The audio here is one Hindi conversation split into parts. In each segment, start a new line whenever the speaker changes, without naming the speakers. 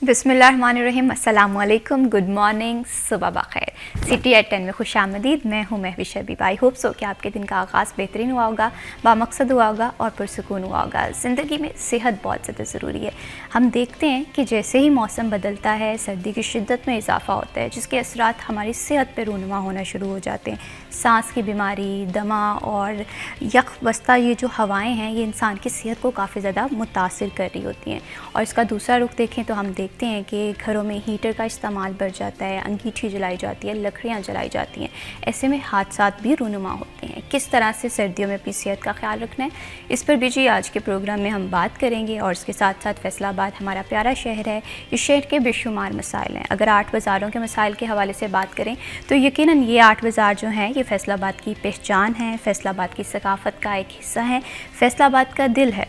बिस्मिल्लाहिर्रहमानिर्रहीम, अस्सलाम वालेकुम, गुड मॉर्निंग, सुबह बखैर। सिटी एट 10 में खुशामदीद। मैं हूँ महविश हबीब। आई होप सो कि आपके दिन का आगाज़ बेहतरीन हुआ होगा, बामकसद हुआ होगा और पुरसुकून हुआ होगा। ज़िंदगी में सेहत बहुत ज़्यादा ज़रूरी है। हम देखते हैं कि जैसे ही मौसम बदलता है सर्दी की शिद्दत में इजाफ़ा होता है, जिसके असरात हमारी सेहत पर रूनुमा होना शुरू हो जाते हैं। सांस की बीमारी, दमा और यख बस्ता, ये जो हवाएँ हैं ये इंसान की सेहत को काफ़ी ज़्यादा मुतासिर कर रही होती हैं। और इसका दूसरा रुख देखें तो हम देखते हैं कि घरों में हीटर का इस्तेमाल बढ़ जाता है, अंगीठी जलाई जाती है, लकड़ियाँ जलाई जाती हैं। ऐसे में हादसात भी रूनुमा होते हैं। किस तरह से सर्दियों में अपनी सेहत का ख्याल रखना है, इस पर भी जी आज के प्रोग्राम में हम बात करेंगे। और इसके साथ साथ फैसलाबाद हमारा प्यारा शहर है, इस शहर के बेशुमार मसाइल हैं। अगर 8 बाज़ारों के मसाइल के हवाले से बात करें तो यकीनन ये 8 बाज़ार जो हैं ये फैसलाबाद की पहचान है, फैसलाबाद की सकाफ़त का एक हिस्सा है, फैसलाबाद का दिल है।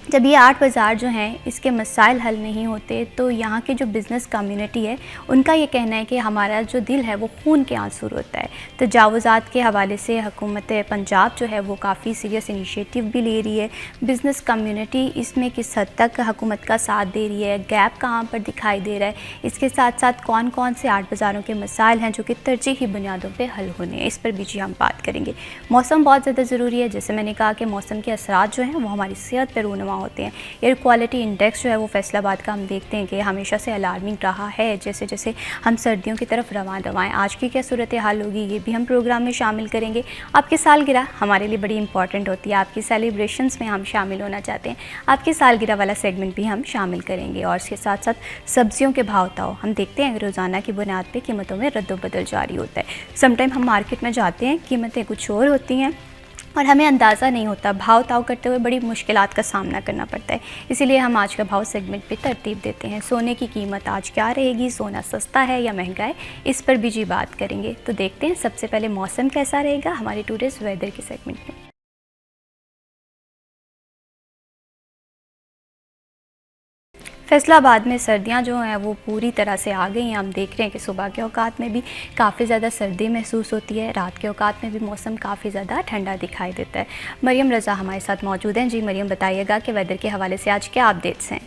जब ये 8 बाज़ार जो हैं इसके मसाइल हल नहीं होते तो यहाँ की जो बिज़नेस कम्युनिटी है उनका ये कहना है कि हमारा जो दिल है वो खून के आंसू होता है। तजावुज़ात के हवाले से हुकूमत पंजाब जो है वो काफ़ी सीरियस इनिशिएटिव भी ले रही है। बिज़नेस कम्युनिटी इसमें किस हद तक हुकूमत का साथ दे रही है, गैप कहाँ पर दिखाई दे रहा है, इसके साथ साथ कौन कौन से 8 बाज़ारों के मसाइल हैं जो कि तरजीही बुनियादों पर हल होने हैं, इस पर भी जी हम बात करेंगे। मौसम बहुत ज़्यादा ज़रूरी है। जैसे मैंने कहा कि मौसम के असरात जो हैं वो हमारी सेहत पर रूनुमा होते हैं। एयर क्वालिटी इंडेक्स जो है वो फैसलाबाद का हम देखते हैं कि हमेशा से अलार्मिंग रहा है। जैसे जैसे हम सर्दियों की तरफ रवां दवाएँ, आज की क्या सूरत हाल होगी ये भी हम प्रोग्राम में शामिल करेंगे। आपकी सालगिरह हमारे लिए बड़ी इंपॉर्टेंट होती है, आपकी सेलिब्रेशंस में हम शामिल होना चाहते हैं, आपकी सालगिरह वाला सेगमेंट भी हम शामिल करेंगे। और इसके साथ साथ सब्जियों के भाव ताव हम देखते हैं रोज़ाना की बुनियाद पर कीमतों में रद्दोबदल जारी होता है। समटाइम हम मार्केट में जाते हैं, कीमतें कुछ और होती हैं और हमें अंदाज़ा नहीं होता, भाव ताव करते हुए बड़ी मुश्किलात का सामना करना पड़ता है। इसीलिए हम आज का भाव सेगमेंट पे तरतीब देते हैं। सोने की कीमत आज क्या रहेगी, सोना सस्ता है या महंगा है, इस पर भी जी बात करेंगे। तो देखते हैं सबसे पहले मौसम कैसा रहेगा हमारे टूरिस्ट वेदर के सेगमेंट में। फैसलाबाद में सर्दियां जो हैं वो पूरी तरह से आ गई हैं। हम देख रहे हैं कि सुबह के औकात में भी काफ़ी ज़्यादा सर्दी महसूस होती है, रात के औकात में भी मौसम काफ़ी ज़्यादा ठंडा दिखाई देता है। मरियम रज़ा हमारे साथ मौजूद हैं। जी मरियम, बताइएगा कि वेदर के हवाले से आज क्या अपडेट्स हैं?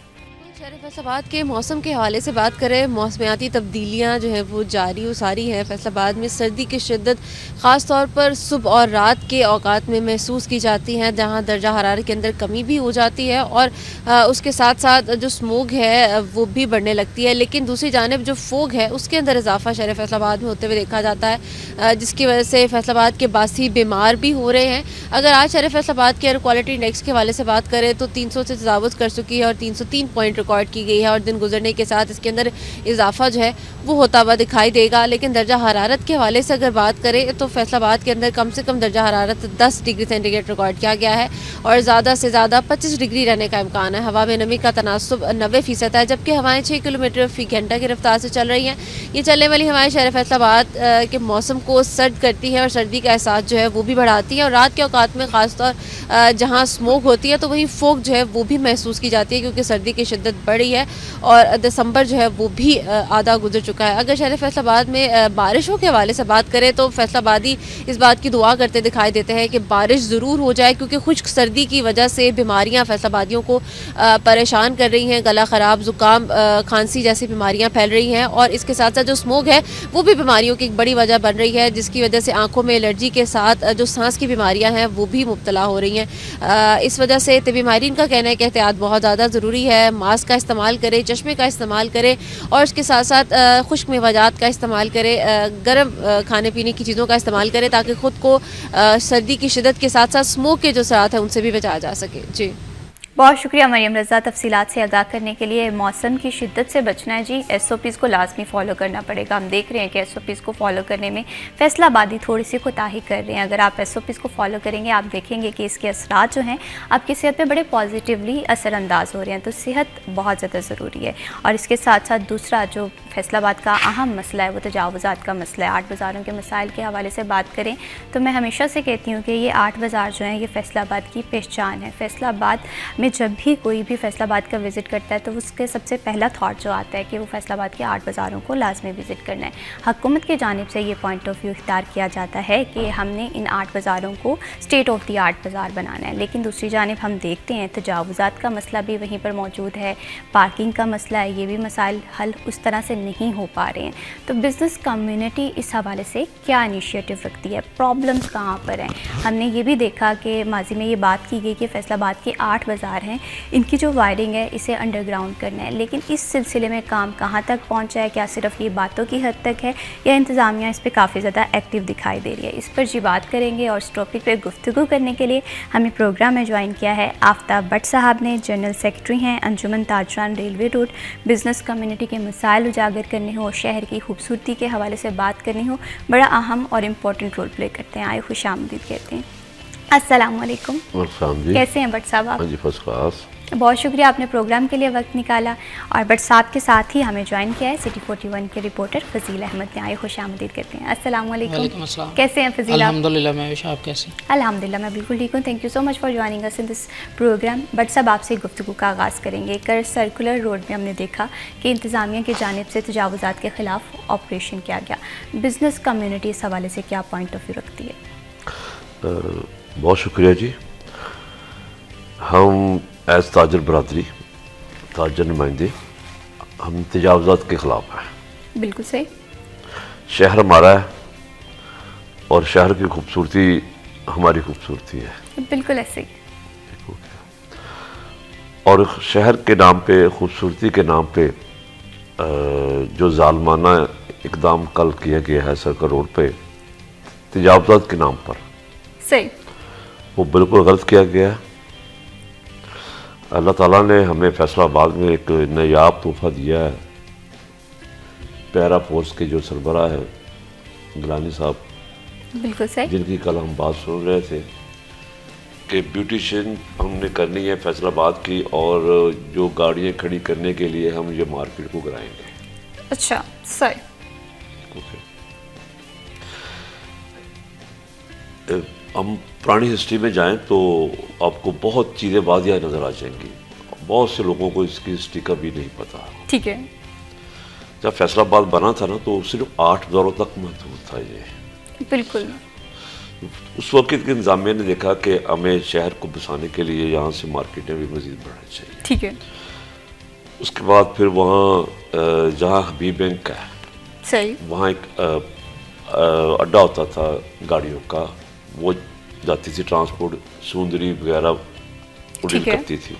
शहर फैसलाबाद के मौसम के हवाले से बात करें, मौसमियाती तब्दीलियाँ जो है वो जारी व सारी हैं। फैसलाबाद में सर्दी की शिद्दत ख़ास तौर पर सुबह और रात के औकात में महसूस की जाती हैं, जहाँ दर्जा हरारत के अंदर कमी भी हो जाती है और उसके साथ साथ जो स्मोग है वो भी बढ़ने लगती है। लेकिन दूसरी जानिब जो फोग है उसके अंदर इजाफा शहर फैसलाबाद में होते हुए देखा जाता है, जिसकी वजह से फैसलाबाद के बासी बीमार भी हो रहे हैं। अगर आज शहर फैसलाबाद के एयर क्वालिटी इंडेक्स के हवाले से बात करें तो 300 से तजावुज़ कर चुकी है और 303 पॉइंट रिकॉर्ड की गई है और दिन गुजरने के साथ इसके अंदर इजाफा जो है वो होता हुआ दिखाई देगा। लेकिन दर्जा हरारत के हवाले से अगर बात करें तो फैसलाबाद के अंदर कम से कम दर्जा हरारत 10 डिग्री सेंटीग्रेड रिकॉर्ड किया गया है और ज़्यादा से ज़्यादा 25 डिग्री रहने का इम्कान है। हवा में नमी का तनासुब 90% है, जबकि हवाएं 6 किलोमीटर फी घंटा की रफ्तार से चल रही हैं। ये चलने वाली हवाएं शहर फैसलाबाद के मौसम को सर्द करती हैं और सर्दी का एहसास जो है वो भी बढ़ाती हैं। और रात के औकात में ख़ासतौर जहाँ स्मोक होती है तो वहीं फोग जो है वो भी महसूस की जाती है, क्योंकि सर्दी की शिद्दत बढ़ी है और दिसंबर जो है वो भी आधा गुजर चुका है। अगर शहर फैसलाबाद में बारिशों के हवाले से बात करें तो फैसलाबादी इस बात की दुआ करते दिखाई देते हैं कि बारिश ज़रूर हो जाए, क्योंकि खुश्क सर्दी की वजह से बीमारियां फैसलाबादियों को परेशान कर रही हैं। गला ख़राब, ज़ुकाम, खांसी जैसी बीमारियां फैल रही हैं और इसके साथ साथ जो स्मोक है वो भी बीमारियों की एक बड़ी वजह बन रही है, जिसकी वजह से आँखों में एलर्जी के साथ जो सांस की बीमारियाँ हैं वो भी मुब्तला हो रही हैं। इस वजह से तबी माहिरीन का कहना है कि एहतियात बहुत ज़्यादा ज़रूरी है। मास्क का इस्तेमाल करें, चश्मे का इस्तेमाल करें और इसके साथ साथ खुश्क मेवाजात का इस्तेमाल करें, गर्म खाने पीने की चीज़ों का इस्तेमाल करें ताकि ख़ुद को सर्दी की शिद्दत के साथ साथ स्मोक के जो असरात हैं उनसे भी बचाया जा सके। जी
बहुत शुक्रिया मरियम रज़ा तफसीलात से आगाह करने के लिए। मौसम की शिद्दत से बचना है जी, SOPs को लाजमी फ़ॉलो करना पड़ेगा। हम देख रहे हैं कि SOPs को फ़ॉलो करने में फैसलाबादी थोड़ी सी कोताही कर रहे हैं। अगर आप SOPs को फ़ॉलो करेंगे आप देखेंगे कि इसके असरात जो हैं आपकी सेहत पे बड़े पॉजिटिवली असरअंदाज हो रहे हैं। तो सेहत बहुत ज़्यादा ज़रूरी है। और इसके साथ साथ दूसरा जो फैसलाबाद का अहम मसला है वो तजावुज़ात का मसला है। 8 बाज़ारों के मसाइल के हवाले से बात करें तो मैं हमेशा से कहती हूँ कि ये 8 बाज़ार जो हैं ये फैसलाबाद की पहचान है। फैसलाबाद में जब भी कोई भी फैसलाबाद का विज़िट करता है तो उसके सबसे पहला थाट जो आता है कि वो फैसलाबाद के 8 बाज़ारों को लाजमी विज़िट करना है। हुकूमत की जानिब से ये पॉइंट ऑफ व्यू इख्तियार किया जाता है कि हमने इन 8 बाज़ारों को स्टेट ऑफ द आर्ट बाज़ार बनाना है, लेकिन दूसरी जानिब हम देखते हैं तजावुज़ात का मसला भी वहीं पर मौजूद है, पार्किंग का मसला है, ये भी मसाइल हल उस तरह से नहीं हो पा रहे हैं। तो बिज़नेस कम्युनिटी इस हवाले से क्या इनिशिएटिव रखती है, प्रॉब्लम्स कहाँ पर हैं? हमने ये भी देखा कि माजी में ये बात की गई कि फैसलाबाद के 8 बाज़ार हैं, इनकी जो वायरिंग है इसे अंडरग्राउंड करना है, लेकिन इस सिलसिले में काम कहाँ तक पहुँचा है? क्या सिर्फ ये बातों की हद तक है या इंतज़ामिया इस पर काफ़ी ज़्यादा एक्टिव दिखाई दे रही है? इस पर जी बात करेंगे और इस टॉपिक पर गुफ्तगू करने के लिए हमें प्रोग्राम में ज्वाइन किया है आफ्ताब भट्ट साहब ने। जनरल सेक्रेटरी हैं अंजुमन ताजरान रेलवे रोड। बिज़नेस कम्युनिटी के मसाइल उजागर करने हो, शहर की खूबसूरती के हवाले से बात करनी हो, बड़ा अहम और इम्पोर्टेंट रोल प्ले करते हैं। आए खुशामदीद कहते हैं। अस्सलाम वालेकुम। कैसे हैं भट्ट साहब आप?
जी फर्स्ट क्लास।
बहुत शुक्रिया आपने प्रोग्राम के लिए वक्त निकाला और भट्ट साहब के साथ ही हमें ज्वाइन किया है सिटी 41 के रिपोर्टर फजील अहमद ने। आए खुशामदीद कहते हैं। अस्सलाम वालेकुम। कैसे हैं फजील आप?
अल्हम्दुलिल्लाह मैं विशा, आप कैसे?
अल्हम्दुलिल्लाह मैं बिल्कुल ठीक हूँ। Thank you so much for joining us in this programme. Bhatt साहब आपसे गुफ्तगू का आगाज़ करेंगे। कर सर्कुलर रोड में हमने देखा कि इंतज़ामिया की जानिब से तजावुज़ात के ख़िलाफ़ ऑपरेशन किया गया। बिज़नेस कम्युनिटी इस हवाले से क्या पॉइंट ऑफ व्यू रखती है?
बहुत शुक्रिया जी। हम एज़ ताजर बरादरी, ताजर नुमाइंदे, हम तजावुज़ात के ख़िलाफ़ हैं।
बिल्कुल सही।
शहर हमारा है और शहर की खूबसूरती हमारी खूबसूरती है।
बिल्कुल ऐसे ही।
और शहर के नाम पे, खूबसूरती के नाम पे जो जालमाना इकदाम कल किया गया है सर्कल रोड पे तजावुज़ात के नाम पर,
सही,
वो बिल्कुल गलत किया गया है। अल्लाह ताला ने हमें फैसलाबाद में एक नायाब तोहफ़ा दिया है। पैरा फोर्स के जो सरबराह है गिलानी साहब,
बिल्कुल सही,
जिनकी कल हम बात सुन रहे थे कि ब्यूटिशियन हमने करनी है फैसलाबाद की और जो गाड़ियाँ खड़ी करने के लिए हम ये मार्केट को कराएंगे।
अच्छा, सही।
हम पुरानी हिस्ट्री में जाएं तो आपको बहुत चीज़ें वादियाँ नज़र आ जाएंगी। बहुत से लोगों को इसकी हिस्ट्री का भी नहीं पता।
ठीक है।
जब फैसलाबाद बना था ना तो सिर्फ 8 बाज़ारों तक महदूद था ये।
बिल्कुल।
उस वक्त के इंतज़ामिया ने देखा कि हमें शहर को बसाने के लिए यहाँ से मार्केटें भी मज़ीद बढ़ानी चाहिए।
ठीक है।
उसके बाद फिर वहाँ जहाँ हबीब बैंक है,
सही,
वहाँ एक अड्डा होता था गाड़ियों का, वो जाती थी ट्रांसपोर्ट, सुंदरी वगैरह उड़ीन करती थी।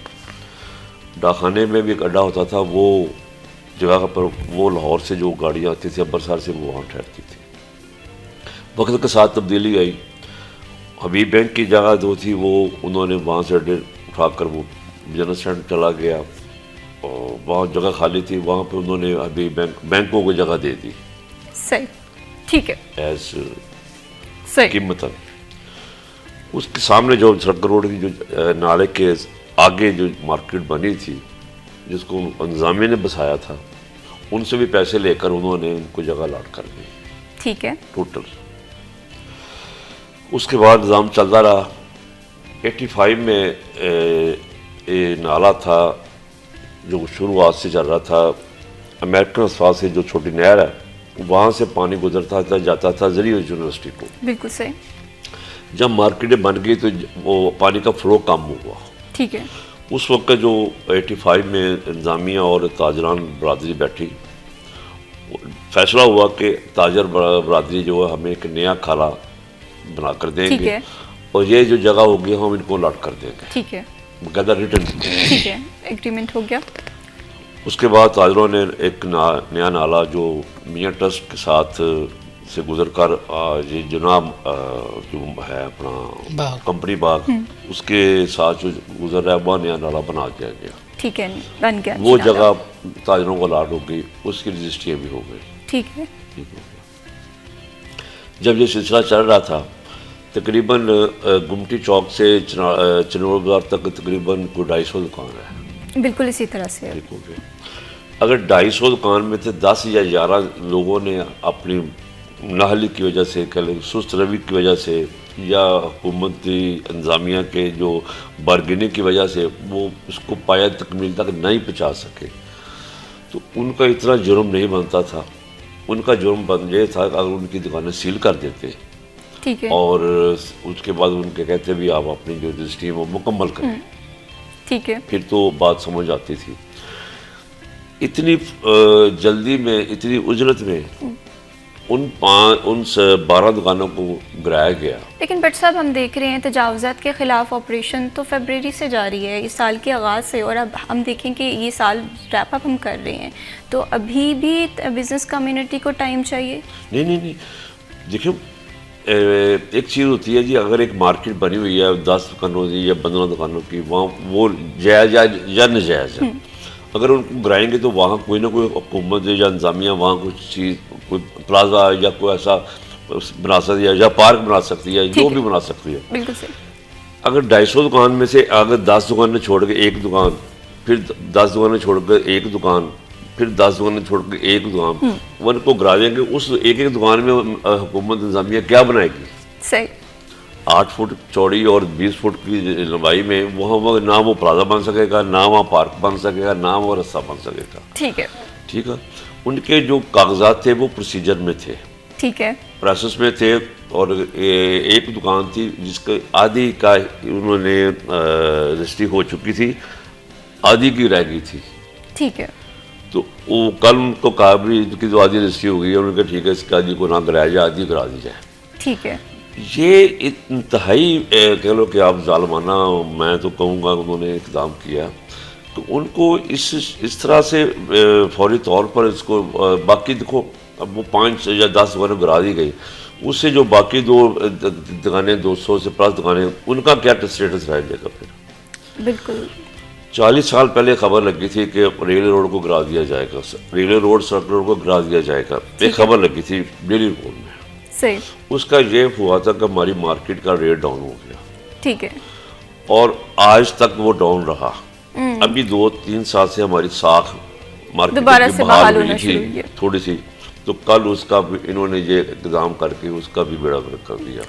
डाखाने में भी एक अड्डा होता था, वो जगह पर वो लाहौर से जो गाड़ियाँ आती थी अम्बरसर से वो वहाँ ठहरती थी। वक्त के साथ तब्दीली आई। हबीब बैंक की जगह जो थी वो उन्होंने वहाँ से अड्डे उठाकर वो जनरल स्टैंड चला गया और वहाँ जगह खाली थी, वहाँ पे उन्होंने हबीब बैंकों को जगह दे दी।
सही, ठीक है,
एज
सही
कीमतन। उसके सामने जो सड़क रोड की जो नाले के आगे जो मार्केट बनी थी जिसको इंतज़ामिया ने बसाया था, उनसे भी पैसे लेकर उन्होंने उनको जगह लाट कर दी।
ठीक है।
टोटल। उसके बाद निज़ाम चलता रहा। 85 में ये नाला था जो शुरुआत से चल रहा था, अमेरिकन अस्पताल से जो छोटी नहर है वहाँ से पानी गुजरता था, जाता था ज़रिए यूनिवर्सिटी को।
बिल्कुल सही।
जब मार्केटें बन गई तो वो पानी का फ्लो कम हुआ।
ठीक है।
उस वक्त जो 85 में इंतज़ामिया और ताजरान बरादरी बैठी, फैसला हुआ कि ताजर बरादरी जो है हमें एक नया खाला बना कर देंगे और ये जो जगह होगी हम इनको लॉट कर देंगे।
ठीक है।
बकायदा रिटर्न।
ठीक है, एग्रीमेंट हो गया।
उसके बाद ताजरों ने एक नया नाला जो मियाँ ट्रस्ट के साथ से गुजर कर ये जनाब जो है अपना कंपनी बाग, उसके साथ जो गुजर रहा है वह नया नाला बना दिया गया।
ठीक है, बन गया।
वो जगह ताजरों को लाट हो गई, उसकी रजिस्ट्री भी हो गई।
ठीक है।
ठीक हो गया। जब ये सिलसिला चल रहा था तकरीबन गुमटी चौक से चनौर बाजार तक तकरीबन कोई 250 दुकान है।
बिल्कुल इसी तरह से।
ठीक हो गया। अगर 250 दुकान में थे 10 या 11 लोगों ने अपनी नाहली की वजह से, कह लें सुस्त रवि की वजह से या हुकूमती इंतज़ामिया के जो बारगेनिंग की वजह से वो उसको पाया तकमील तक नहीं पहुँचा सके, तो उनका इतना जुर्म नहीं बनता था। उनका जुर्म बन ये था अगर उनकी दुकानें सील कर देते
ठीक है।
और उसके बाद उनके कहते भी आप अपनी जो रजिस्ट्री है वो मुकम्मल करें,
ठीक है।
फिर तो बात समझ आती थी। इतनी जल्दी में, इतनी उजरत में उन 12 दुकानों को गिराया गया।
लेकिन भट्ट साहब हम देख रहे हैं तजावुज़ात के ख़िलाफ़ ऑपरेशन तो फरवरी से जारी है, इस साल के आगाज़ से, और अब हम देखें कि ये साल रैप अप हम कर रहे हैं, तो अभी भी बिज़नेस कम्युनिटी को टाइम चाहिए?
नहीं, देखिए एक चीज़ होती है जी, अगर एक मार्केट बनी हुई है 10 दुकानों की या 15 दुकानों की, वहाँ वो जायज़ या नाजायज़ है, अगर उनको गिराएंगे तो वहाँ कोई ना कोई हुकूमत या इंतज़ामिया वहाँ कुछ चीज़, कोई प्लाजा या कोई ऐसा बना सकती है या पार्क बना सकती है, जो भी बना सकती है।
बिल्कुल सही।
अगर 250 दुकान में से अगर 10 दुकानें छोड़ के एक दुकान, फिर 10 दुकानें छोड़ कर एक दुकान, फिर 10 दुकानें छोड़ के एक दुकान, वो उनको गिरा देंगे, उस एक एक दुकान में हुकूमत इंतज़ामिया क्या बनाएगी?
सही।
8 फुट चौड़ी और 20 फुट की लंबाई में वहाँ ना वो प्लाजा बन सकेगा, ना वहाँ पार्क बन सकेगा, ना वो रास्ता बन सकेगा।
ठीक है।
ठीक है। उनके जो कागजात थे वो प्रोसीजर में थे,
ठीक है,
प्रोसेस में थे, और एक दुकान थी जिसके आधी का उन्होंने रजिस्ट्री हो चुकी थी, आधी की रह गई थी।
ठीक है।
तो वो कल उनको कहा भी कि जो आधी रजिस्ट्री हो गई है, उन्होंने कहा ठीक है इसकी आधी को ना कराया जाए, आधी करा दी जाए।
ठीक है।
ये इंतहाई कह लो कि आप जालमाना, मैं तो कहूँगा उन्होंने इक़दाम किया। तो उनको इस तरह से फौरी तौर पर इसको बाकी देखो, अब वो 5 या 10 दुकानें गिरा दी गई, उससे जो बाकी दो दुकानें 200 से प्लस दुकानें, उनका क्या स्टेटस रह जाएगा? फिर
बिल्कुल
40 साल पहले खबर लगी थी कि रेलवे रोड को गिरा दिया जाएगा, रेलवे रोड सड़क रोड को गिरा दिया जाएगा, एक खबर लगी थी डेली रिपोर्ट में।
सही।
उसका ये हुआ था कि हमारी मार्केट का रेट डाउन हो गया।
ठीक है।
और आज तक वो डाउन रहा। अभी 2-3 साल से हमारी साख मार्केट
दोबारा
की
से
बहाल
बहाल
हुई
होना
थी
शुरू हुई है।
थोड़ी सी, तो कल उसका भी इन्होंने ये इंतज़ाम करके उसका भी बेड़ा गर्क कर दिया।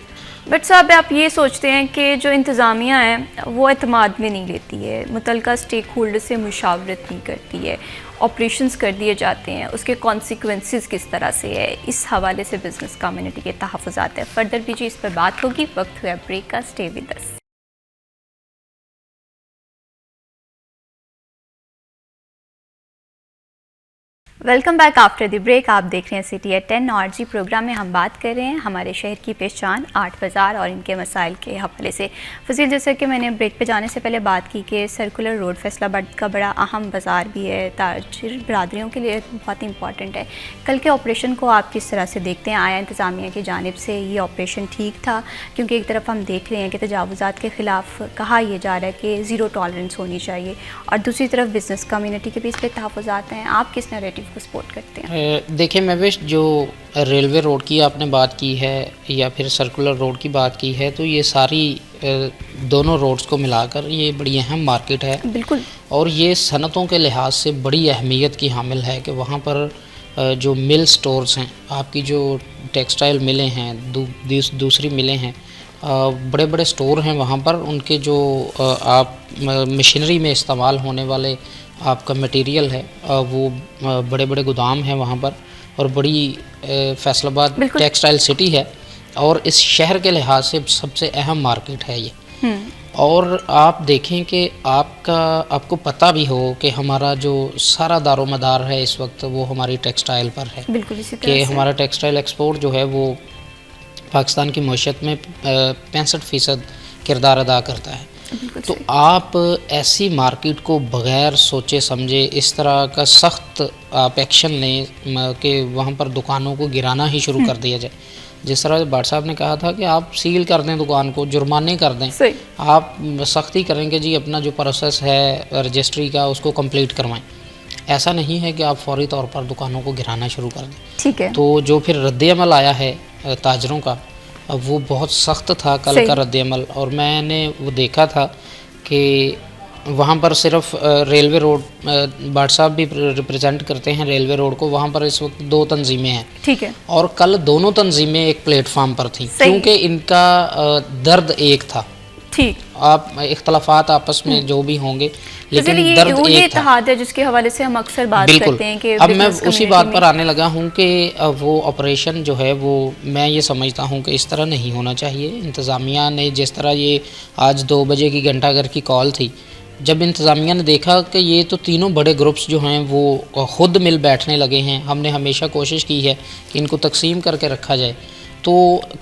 बट साहब आप ये सोचते हैं कि जो इंतज़ामिया है वो एतमाद में नहीं लेती है, मुतलका स्टेक होल्डर से मुशावरत नहीं करती है, ऑपरेशंस कर दिए जाते हैं, उसके कॉन्सिक्वेंसेस किस तरह से है, इस हवाले से बिजनेस कम्युनिटी के तहफ़्फ़ुज़ात है। फर्दर भी जी इस पर बात होगी, वक्त हुआ ब्रेक का, stay with us. Welcome back after the break. आप देख रहे हैं सिटी एट 10 और जी प्रोग्राम में हम बात कर रहे हैं हमारे शहर की पहचान 8 बाज़ार और इनके मसाइल के हवाले से। फजील, जैसे कि मैंने ब्रेक पे जाने से पहले बात की कि सर्कुलर रोड फैसलाबाद का बड़ा अहम बाज़ार भी है, ताजिर बरादरियों के लिए बहुत इंपॉर्टेंट है। कल के ऑपरेशन को आप किस तरह से देखते हैं? आया इंतज़ामिया की जानिब से ये ऑपरेशन ठीक था? क्योंकि एक तरफ हम देख रहे हैं कि तजावुज़ात के ख़िलाफ़ कहा यह जा रहा है कि ज़ीरो टॉलरेंस होनी चाहिए, और दूसरी तरफ बिज़नेस कम्युनिटी के भी इस पर तहफ़्फ़ुज़ात हैं। आप किस नैरेटिव को सपोर्ट करते हैं?
देखिए महविश, जो रेलवे रोड की आपने बात की है या फिर सर्कुलर रोड की बात की है, तो ये सारी दोनों रोड्स को मिलाकर ये बड़ी अहम मार्केट है।
बिल्कुल।
और ये सनतों के लिहाज से बड़ी अहमियत की हामिल है कि वहाँ पर जो मिल स्टोर्स हैं, आपकी जो टेक्सटाइल मिलें हैं, दूसरी मिलें हैं, बड़े बड़े स्टोर हैं वहाँ पर। उनके जो आप मशीनरी में इस्तेमाल होने वाले आपका मटेरियल है, वो बड़े बड़े गोदाम हैं वहाँ पर, और बड़ी फैसलाबाद टेक्सटाइल सिटी है, और इस शहर के लिहाज से सबसे अहम मार्केट है ये। और आप देखें कि आपको पता भी हो कि हमारा जो सारा दारोमदार है इस वक्त वो हमारी टेक्सटाइल पर है।
बिल्कुल इसी तरह
कि
से
हमारा टेक्सटाइल एक्सपोर्ट जो है वो पाकिस्तान की मईशत में 65% किरदार अदा करता है। तो आप ऐसी मार्केट को बग़ैर सोचे समझे इस तरह का सख्त आप एक्शन लें कि वहाँ पर दुकानों को गिराना ही शुरू कर दिया जाए। जिस तरह भाट साहब ने कहा था कि आप सील कर दें दुकान को, जुर्माने कर दें, आप सख्ती करेंगे जी, अपना जो प्रोसेस है रजिस्ट्री का उसको कंप्लीट करवाएं। ऐसा नहीं है कि आप फौरी तौर पर दुकानों को गिराना शुरू कर दें।
ठीक है।
तो जो फिर रद्द-ए-अमल आया है ताजरों का, वो बहुत सख्त था कल का रद्द-ए-अमल। और मैंने वो देखा था कि वहाँ पर सिर्फ रेलवे रोड भाट साहब भी रिप्रेजेंट करते हैं रेलवे रोड को। वहाँ पर इस वक्त 2 तंजीमें हैं,
ठीक है,
और कल दोनों तंजीमें एक प्लेटफार्म पर थी,
सही।
क्योंकि इनका दर्द एक था।
ठीक।
आप इख्तलाफात आपस में जो भी होंगे,
तो
लेकिन
चलिए
दर्द
ये
एक था।
इत्तेहाद है जिसके हवाले से हम अक्सर बात
बिल्कुल।
करते हैं कि
अब मैं
बिजनेस
उसी
कम्युनिटी
बात
में-
पर आने लगा हूँ कि वो ऑपरेशन जो है वो मैं ये समझता हूँ कि इस तरह नहीं होना चाहिए। इंतज़ामिया ने जिस तरह ये आज 2 बजे की घंटाघर की कॉल थी, जब इंतज़ामिया ने देखा कि ये तो तीनों बड़े ग्रुप्स जो हैं वो ख़ुद मिल बैठने लगे हैं, हमने हमेशा कोशिश की है कि इनको तकसीम करके रखा जाए, तो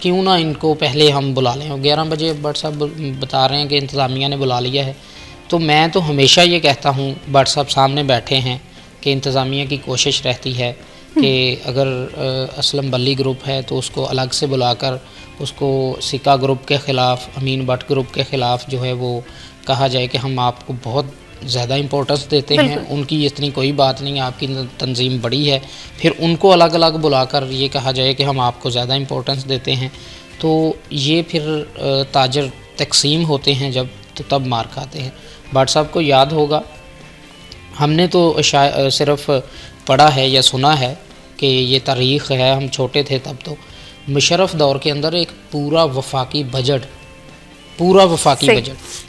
क्यों ना इनको पहले हम बुला लें। 11 बजे भट्ट साहब बता रहे हैं कि इंतज़ामिया ने बुला लिया है। तो मैं तो हमेशा ये कहता हूँ, भट्ट साहब सामने बैठे हैं, कि इंतज़ामिया की कोशिश रहती है कि अगर असलम बल्ली ग्रुप है तो उसको अलग से बुलाकर उसको सिक्का ग्रुप के ख़िलाफ़, अमीन भट्ट ग्रुप के ख़िलाफ़ जो है वो कहा जाए कि हम आपको बहुत ज़्यादा इम्पोर्टेंस देते हैं, उनकी इतनी कोई बात नहीं, आपकी तंजीम बड़ी है। फिर उनको अलग अलग बुलाकर ये कहा जाए कि हम आपको ज़्यादा इम्पोर्टेंस देते हैं, तो ये फिर ताजर तकसीम होते हैं जब, तो तब मार खाते हैं। भट्ट साहब को याद होगा, हमने तो सिर्फ पढ़ा है या सुना है कि ये तारीख़ है, हम छोटे थे तब। तो मुशर्रफ दौर के अंदर एक पूरा वफाकी बजट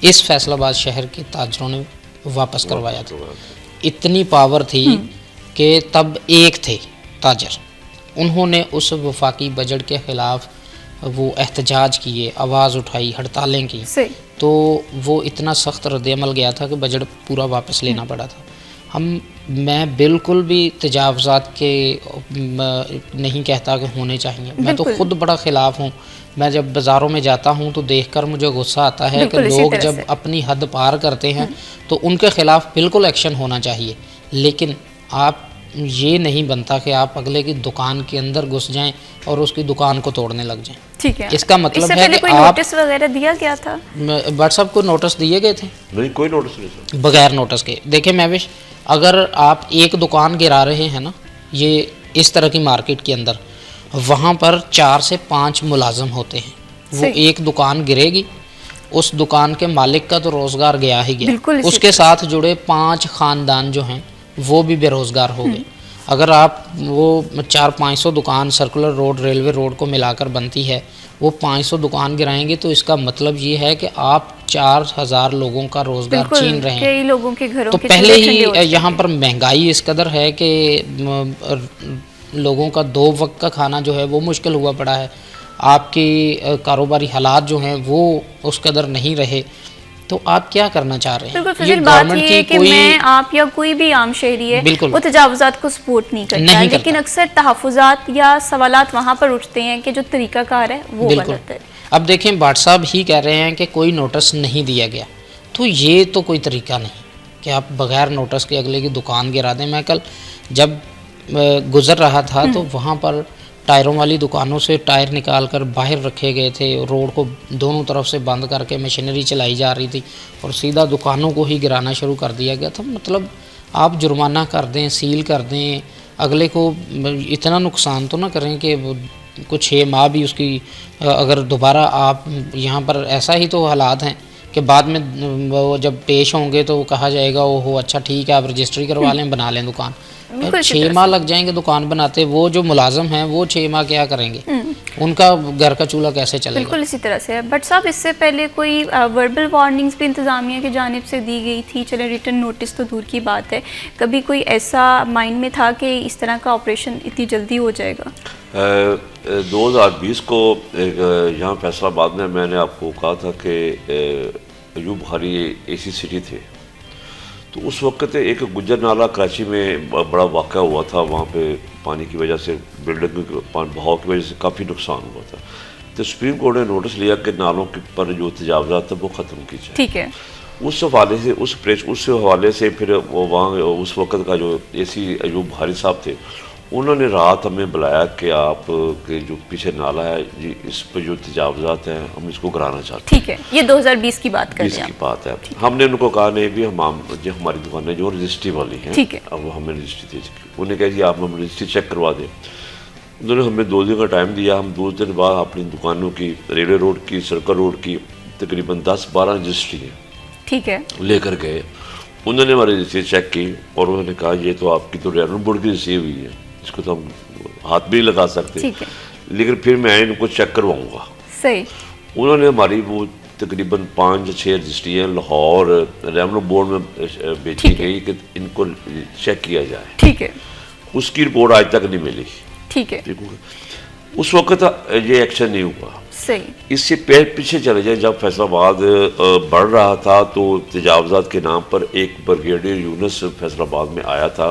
इस फैसलाबाद शहर के ताजरों ने वापस करवाया था। इतनी पावर थी कि तब एक थे ताजर, उन्होंने उस वफाकी बजट के ख़िलाफ़ वो एहतजाज किए, आवाज़ उठाई, हड़तालें की, तो वो इतना सख्त रद्द-ए-अमल गया था कि बजट पूरा वापस लेना पड़ा था। मैं बिल्कुल भी तजावुज़ात के नहीं कहता कि होने चाहिए, मैं तो ख़ुद बड़ा ख़िलाफ़ हूँ। मैं जब बाज़ारों में जाता हूँ तो देखकर मुझे गुस्सा आता है कि लोग जब अपनी हद पार करते हैं तो उनके ख़िलाफ़ बिल्कुल एक्शन होना चाहिए, लेकिन आप ये नहीं बनता कि आप अगले की दुकान के अंदर घुस जाएं और उसकी दुकान को तोड़ने लग जाएं।
ठीक है,
इसका मतलब है कि
कोई
आप
नोटिस वगैरह दिया गया था?
व्हाट्सएप को नोटिस दिए गए थे?
नहीं, कोई नोटिस नहीं सर,
बगैर नोटिस के। देखिए महविश, अगर आप एक दुकान गिरा रहे हैं ना, ये इस तरह की मार्केट के अंदर, वहाँ पर 4 से 5 मुलाजम होते हैं, वो एक दुकान गिरेगी, उस दुकान के मालिक का तो रोज़गार गया ही गया, उसके साथ जुड़े 5 ख़ानदान जो हैं वो भी बेरोज़गार हो गए। अगर आप वो 400-500 दुकान सर्कुलर रोड, रेलवे रोड को मिलाकर बनती है, वो 500 दुकान गिराएंगे तो इसका मतलब ये है कि आप 4000 लोगों का रोज़गार छीन रहे हैं।
कई लोगों के घरों
तो पहले ही यहाँ पर महंगाई इस कदर है कि लोगों का 2 वक्त का खाना जो है वो मुश्किल हुआ पड़ा है, आपकी कारोबारी हालात जो हैं वो उस कदर नहीं रहे, तो आप क्या करना चाह रहे हैं?
ये गवर्नमेंट की कि मैं, आप या कोई भी आम शहरी है वो तजावुज़ात को सपोर्ट नहीं करता, लेकिन अक्सर तहफ़्फ़ुज़ात या सवालात वहाँ पर उठते हैं कि जो तरीक़ाकार है वो गलत है।
अब देखें, भट्ट साहब ही कह रहे हैं कि कोई नोटिस नहीं दिया गया, तो ये तो कोई तरीका नहीं कि आप बग़ैर नोटिस के अगले की दुकान गिरा दें। मैं कल जब गुज़र रहा था तो वहाँ पर टायरों वाली दुकानों से टायर निकाल कर बाहर रखे गए थे, रोड को दोनों तरफ से बंद करके मशीनरी चलाई जा रही थी और सीधा दुकानों को ही गिराना शुरू कर दिया गया था। मतलब आप जुर्माना कर दें, सील कर दें, अगले को इतना नुकसान तो ना करें कि कुछ 6 माह भी उसकी, अगर दोबारा आप यहाँ पर ऐसा ही तो हालात हैं कि बाद में वो जब पेश होंगे तो कहा जाएगा ओहो अच्छा ठीक है आप रजिस्ट्री करवा लें, बना लें दुकान। 6 माह लग जाएंगे दुकान बनाते, वो जो मुलाजम हैं वो 6 माह क्या करेंगे, उनका घर का चूल्हा कैसे चलेगा?
बिल्कुल इसी तरह से है। बट साहब, इससे पहले कोई वर्बल वार्निंग्स भी इंतज़ामिया की जानिब से दी गई थी, चले रिटन नोटिस तो दूर की बात है, कभी कोई ऐसा माइंड में था कि इस तरह का ऑपरेशन इतनी जल्दी हो जाएगा?
2020 को यहाँ फैसलाबाद में मैंने आपको कहा था कि अयूब बुखारी एसी सिटी थे, तो उस वक्त एक गुज्जर नाला कराची में बड़ा वाक़ा हुआ था, वहाँ पे पानी की वजह से, बिल्डिंग के बहाव की वजह से काफ़ी नुकसान हुआ था। तो सुप्रीम कोर्ट ने नोटिस लिया कि नालों के पर जो तजावुज़ात थे वो ख़त्म की जाए।
ठीक है, उस
हवाले से उस हवाले से फिर वो वहाँ उस वक्त का जो एसी अयूब बुखारी साहब थे, उन्होंने रात हमें बुलाया कि आप के जो पीछे नाला है जी, इस पर जो तजावुज़ात हैं हम इसको कराना चाहते हैं।
ठीक है, ये 2020 की बात कर रहे हैं,
20 की बात है। हमने उनको कहा नहीं भी हम जो हमारी दुकानें जो रजिस्ट्री वाली हैं,
ठीक है,
अब वो हमें रजिस्ट्री दे चुकी। उन्होंने कहा जी आप हम रजिस्ट्री चेक करवा दें। उन्होंने हमें 2 दिन का टाइम दिया। हम 2 दिन बाद अपनी दुकानों की, रेलवे रोड की, सर्कल रोड की, तकरीबन 10-12 रजिस्ट्री हैं,
ठीक है।
लेकर गए, उन्होंने हमारी रसीद चेक की और उन्होंने कहा ये तो आपकी तो रेवन्यू बोर्ड की रसीद हुई है, इसको तो हम हाथ भी नहीं लगा सकते,
ठीक है।
लेकिन फिर मैं इनको चेक करवाऊँगा।
सही।
उन्होंने हमारी वो तकरीबन 5 या 6 रजिस्ट्रियाँ लाहौर रेवन्यू बोर्ड में भेजी
ठीक है।
गई कि इनको चेक किया जाए।
ठीक है।
उसकी रिपोर्ट आज तक नहीं मिली।
ठीक है।
ठीक है, उस वक्त ये एक्शन नहीं हुआ।
सही।
इससे पीछे चले जाए, जब फैसलाबाद बढ़ रहा था तो तजावजात के नाम पर एक ब्रिगेडियर यूनुस फैसलाबाद में आया था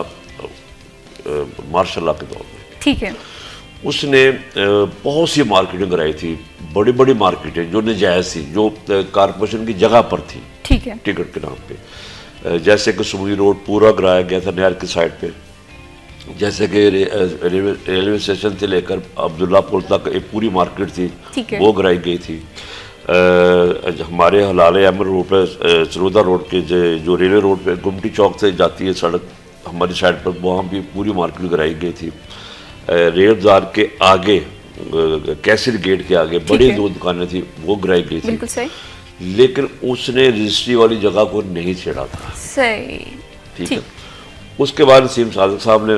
मार्शल लॉ के दौर में।
ठीक है।
उसने बहुत सी मार्केटिंग कराई थी, बड़ी बड़ी मार्केटें जो नजायज़ थी, जो कारपोरेशन की जगह पर थी,
ठीक है।
टिकट के नाम पे। जैसे कि सुमरी रोड पूरा कराया गया था नहर की साइड पे, जैसे कि रेलवे स्टेशन से लेकर अब्दुल्ला पुल तक एक पूरी मार्केट थी,
ठीक है।
वो कराई गई थी। हमारे हलाल अमर रोड पे सरोदा रोड के जो रेलवे रोड पे गुमटी चौक से जाती है सड़क हमारी साइड पर, वहाँ भी पूरी मार्केट कराई गई थी। रेल बाजार के आगे कैसर गेट के आगे बड़ी 2 दुकानें थी, वो गिराई गई थी।
बिल्कुल सही।
लेकिन उसने रजिस्ट्री वाली जगह को नहीं छेड़ा था।
सही।
ठीक है। उसके बाद नसीम सादिक साहब ने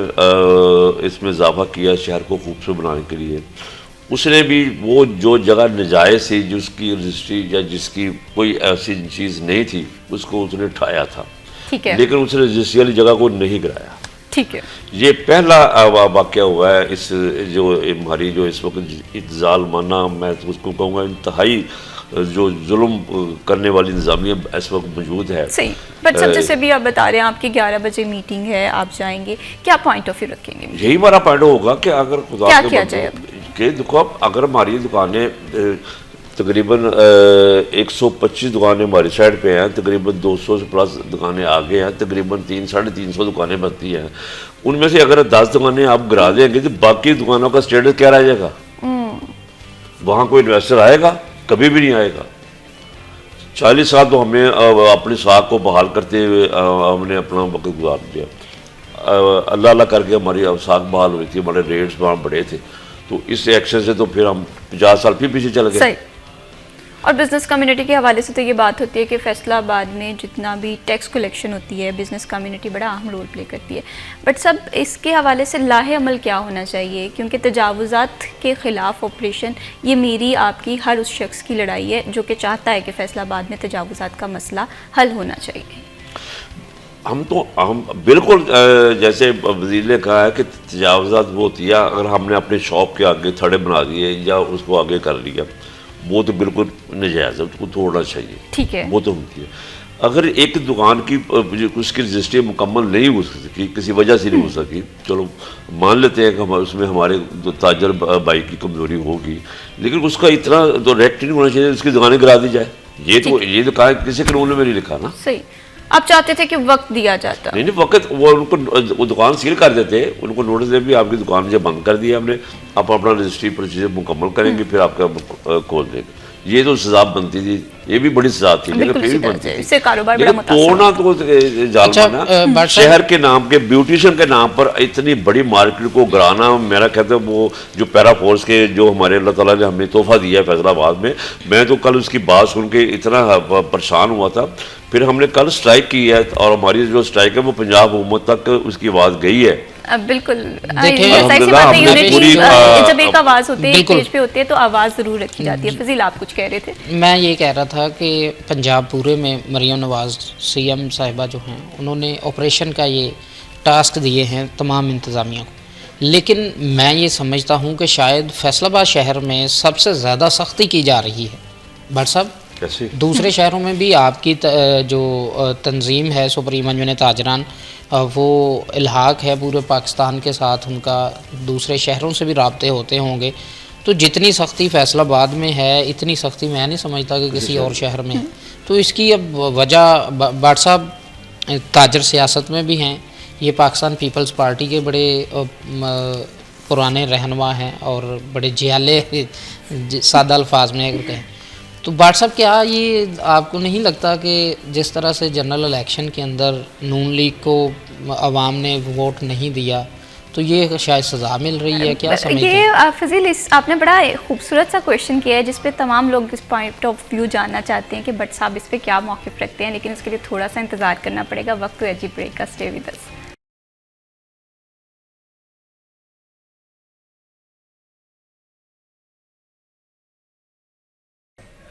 इसमें इजाफा किया शहर को खूबसूरत बनाने के लिए। उसने भी वो जो जगह नजायज़ थी, जिसकी रजिस्ट्री या जिसकी कोई ऐसी चीज़ नहीं थी, उसको उसने उठाया था।
ठीक है।
लेकिन उसने रजिस्ट्री वाली जगह को नहीं गिराया।
ठीक है।
ये पहला वाक़या हुआ है इस जो हमारी जो इस वक्त इत्ज़ालमाना, मैं उसको कहूँगा इंतहाई जो जुल्म करने वाली इंतज़ामिया इस वक्त मौजूद है।
सही। बट सब जैसे भी आप बता रहे हैं आपकी 11 बजे मीटिंग है, आप जाएंगे, क्या पॉइंट ऑफ व्यू रखेंगे?
यही हमारा पॉइंट होगा कि अगर खुदा
क्या
के
किया
बंदों
जाए अब?
कि देखो, अब अगर हमारी दुकानें तकरीबन 125 दुकानें हमारी साइड पे हैं, तकरीबन 200 से प्लस दुकानें आगे हैं, तकरीबन 300-350 दुकानें बनती हैं, उनमें से अगर 10 दुकानें आप गिरा देंगे तो बाकी दुकानों का स्टेटस क्या रह जाएगा? वहाँ कोई इन्वेस्टर आएगा? कभी भी नहीं आएगा। 40 साल तो हमें अपनी साख को बहाल करते हुए हमने अपना वक्त गुजार दिया। अल्लाह अल्लाह करके हमारी साख बहाल हुई थी, हमारे रेट्स वहाँ बढ़े थे, तो इस एक्शन से तो फिर हम 50 साल फिर पीछे चल गए।
सही। और बिज़नेस कम्युनिटी के हवाले से तो ये बात होती है कि फैसलाबाद में जितना भी टैक्स कलेक्शन होती है, बिज़नेस कम्युनिटी बड़ा अहम रोल प्ले करती है। बट सब इसके हवाले से लाहे अमल क्या होना चाहिए? क्योंकि तजावुज़ात के ख़िलाफ़ ऑपरेशन ये मेरी आपकी हर उस शख्स की लड़ाई है जो कि चाहता है कि फैसलाबाद में तजावुज़ात का मसला हल होना चाहिए।
हम बिल्कुल जैसे वज़ीर ने कहा है कि तजावुज़ात वो होती है अगर हमने अपने शॉप के आगे थड़े बना दिए या उसको आगे कर लिया, वो तो बिल्कुल नाजायज़ है, उसको तोड़ना चाहिए।
ठीक है।
वो तो होती है। अगर एक दुकान की उसकी रजिस्ट्री मुकम्मल नहीं हो सकी, किसी वजह से नहीं हो सकी, चलो मान लेते हैं कि उसमें हमारे ताजर भाई की कमज़ोरी होगी, लेकिन उसका इतना तो रेक्ट नहीं होना चाहिए उसकी दुकानें गिरा दी जाए। ये तो कहा किसी कानून में नहीं लिखा ना।
सही। आप चाहते थे कि वक्त दिया जाता?
नहीं, वक्त वो उनको वो दुकान सील कर देते, उनको नोटिस दे भी आपकी दुकान जो बंद कर दी हमने, आप अपना रजिस्ट्री प्रोसीजर मुकम्मल करेंगे, फिर आपका खोल देंगे। ये तो सजा बनती थी, ये भी बड़ी सजा थी, लेकिन फिर भी बनती थी।
इससे कारोबार बड़ा मुतासिर
तोड़ना तो जालमाना। शहर के नाम के ब्यूटिशियन के नाम पर इतनी बड़ी मार्केट को गिराना, मेरा कहते हैं वो जो पैरा फोर्स के जो हमारे अल्लाह ताला ने हमें तोहफा दिया है फैसलाबाद में, मैं तो कल उसकी बात सुन के इतना परेशान हुआ था। फिर हमने कल स्ट्राइक की है और हमारी जो स्ट्राइक है वो पंजाब हुकूमत तक उसकी आवाज़ गई है।
बिल्कुल।
देखिए,
जब एक आवाज़ होती है, एक पेज पे होती है, तो आवाज़ ज़रूर रखी जाती है। फजील आप कुछ कह रहे थे?
मैं ये कह रहा था कि पंजाब पूरे में मरियम नवाज़ सीएम साहिबा जो हैं उन्होंने ऑपरेशन का ये टास्क दिए हैं तमाम इंतज़ामिया को, लेकिन मैं ये समझता हूँ कि शायद फैसलाबाद शहर में सबसे ज़्यादा सख्ती की जा रही है। भट्ट साहब, दूसरे शहरों में भी आपकी जो तंजीम है सुप्रीम अंजुमन ताजरान, वो इल्हाक है पूरे पाकिस्तान के साथ, उनका दूसरे शहरों से भी राब्ते होते होंगे, तो जितनी सख्ती फैसलाबाद में है इतनी सख्ती मैं नहीं समझता कि किसी और शहर में है। तो इसकी अब वजह भट्ट साहब ताजर सियासत में भी हैं, ये पाकिस्तान पीपल्स पार्टी के बड़े पुराने रहनुमा हैं और बड़े जियाले सादा अल्फाज में अगर कहें तो। भट्ट साहब, क्या ये आपको नहीं लगता कि जिस तरह से जनरल इलेक्शन के अंदर नून लीग को आवाम ने वोट नहीं दिया तो ये शायद सज़ा मिल रही है, क्या समझते हैं?
ये फजील, आपने बड़ा खूबसूरत सा क्वेश्चन किया है जिस पे तमाम लोग इस पॉइंट ऑफ व्यू जानना चाहते हैं कि भट्ट साहब इस पे क्या मौक़िफ़ रखते हैं, लेकिन उसके लिए थोड़ा सा इंतज़ार करना पड़ेगा। वक्त है जी ब्रेक का, stay with us.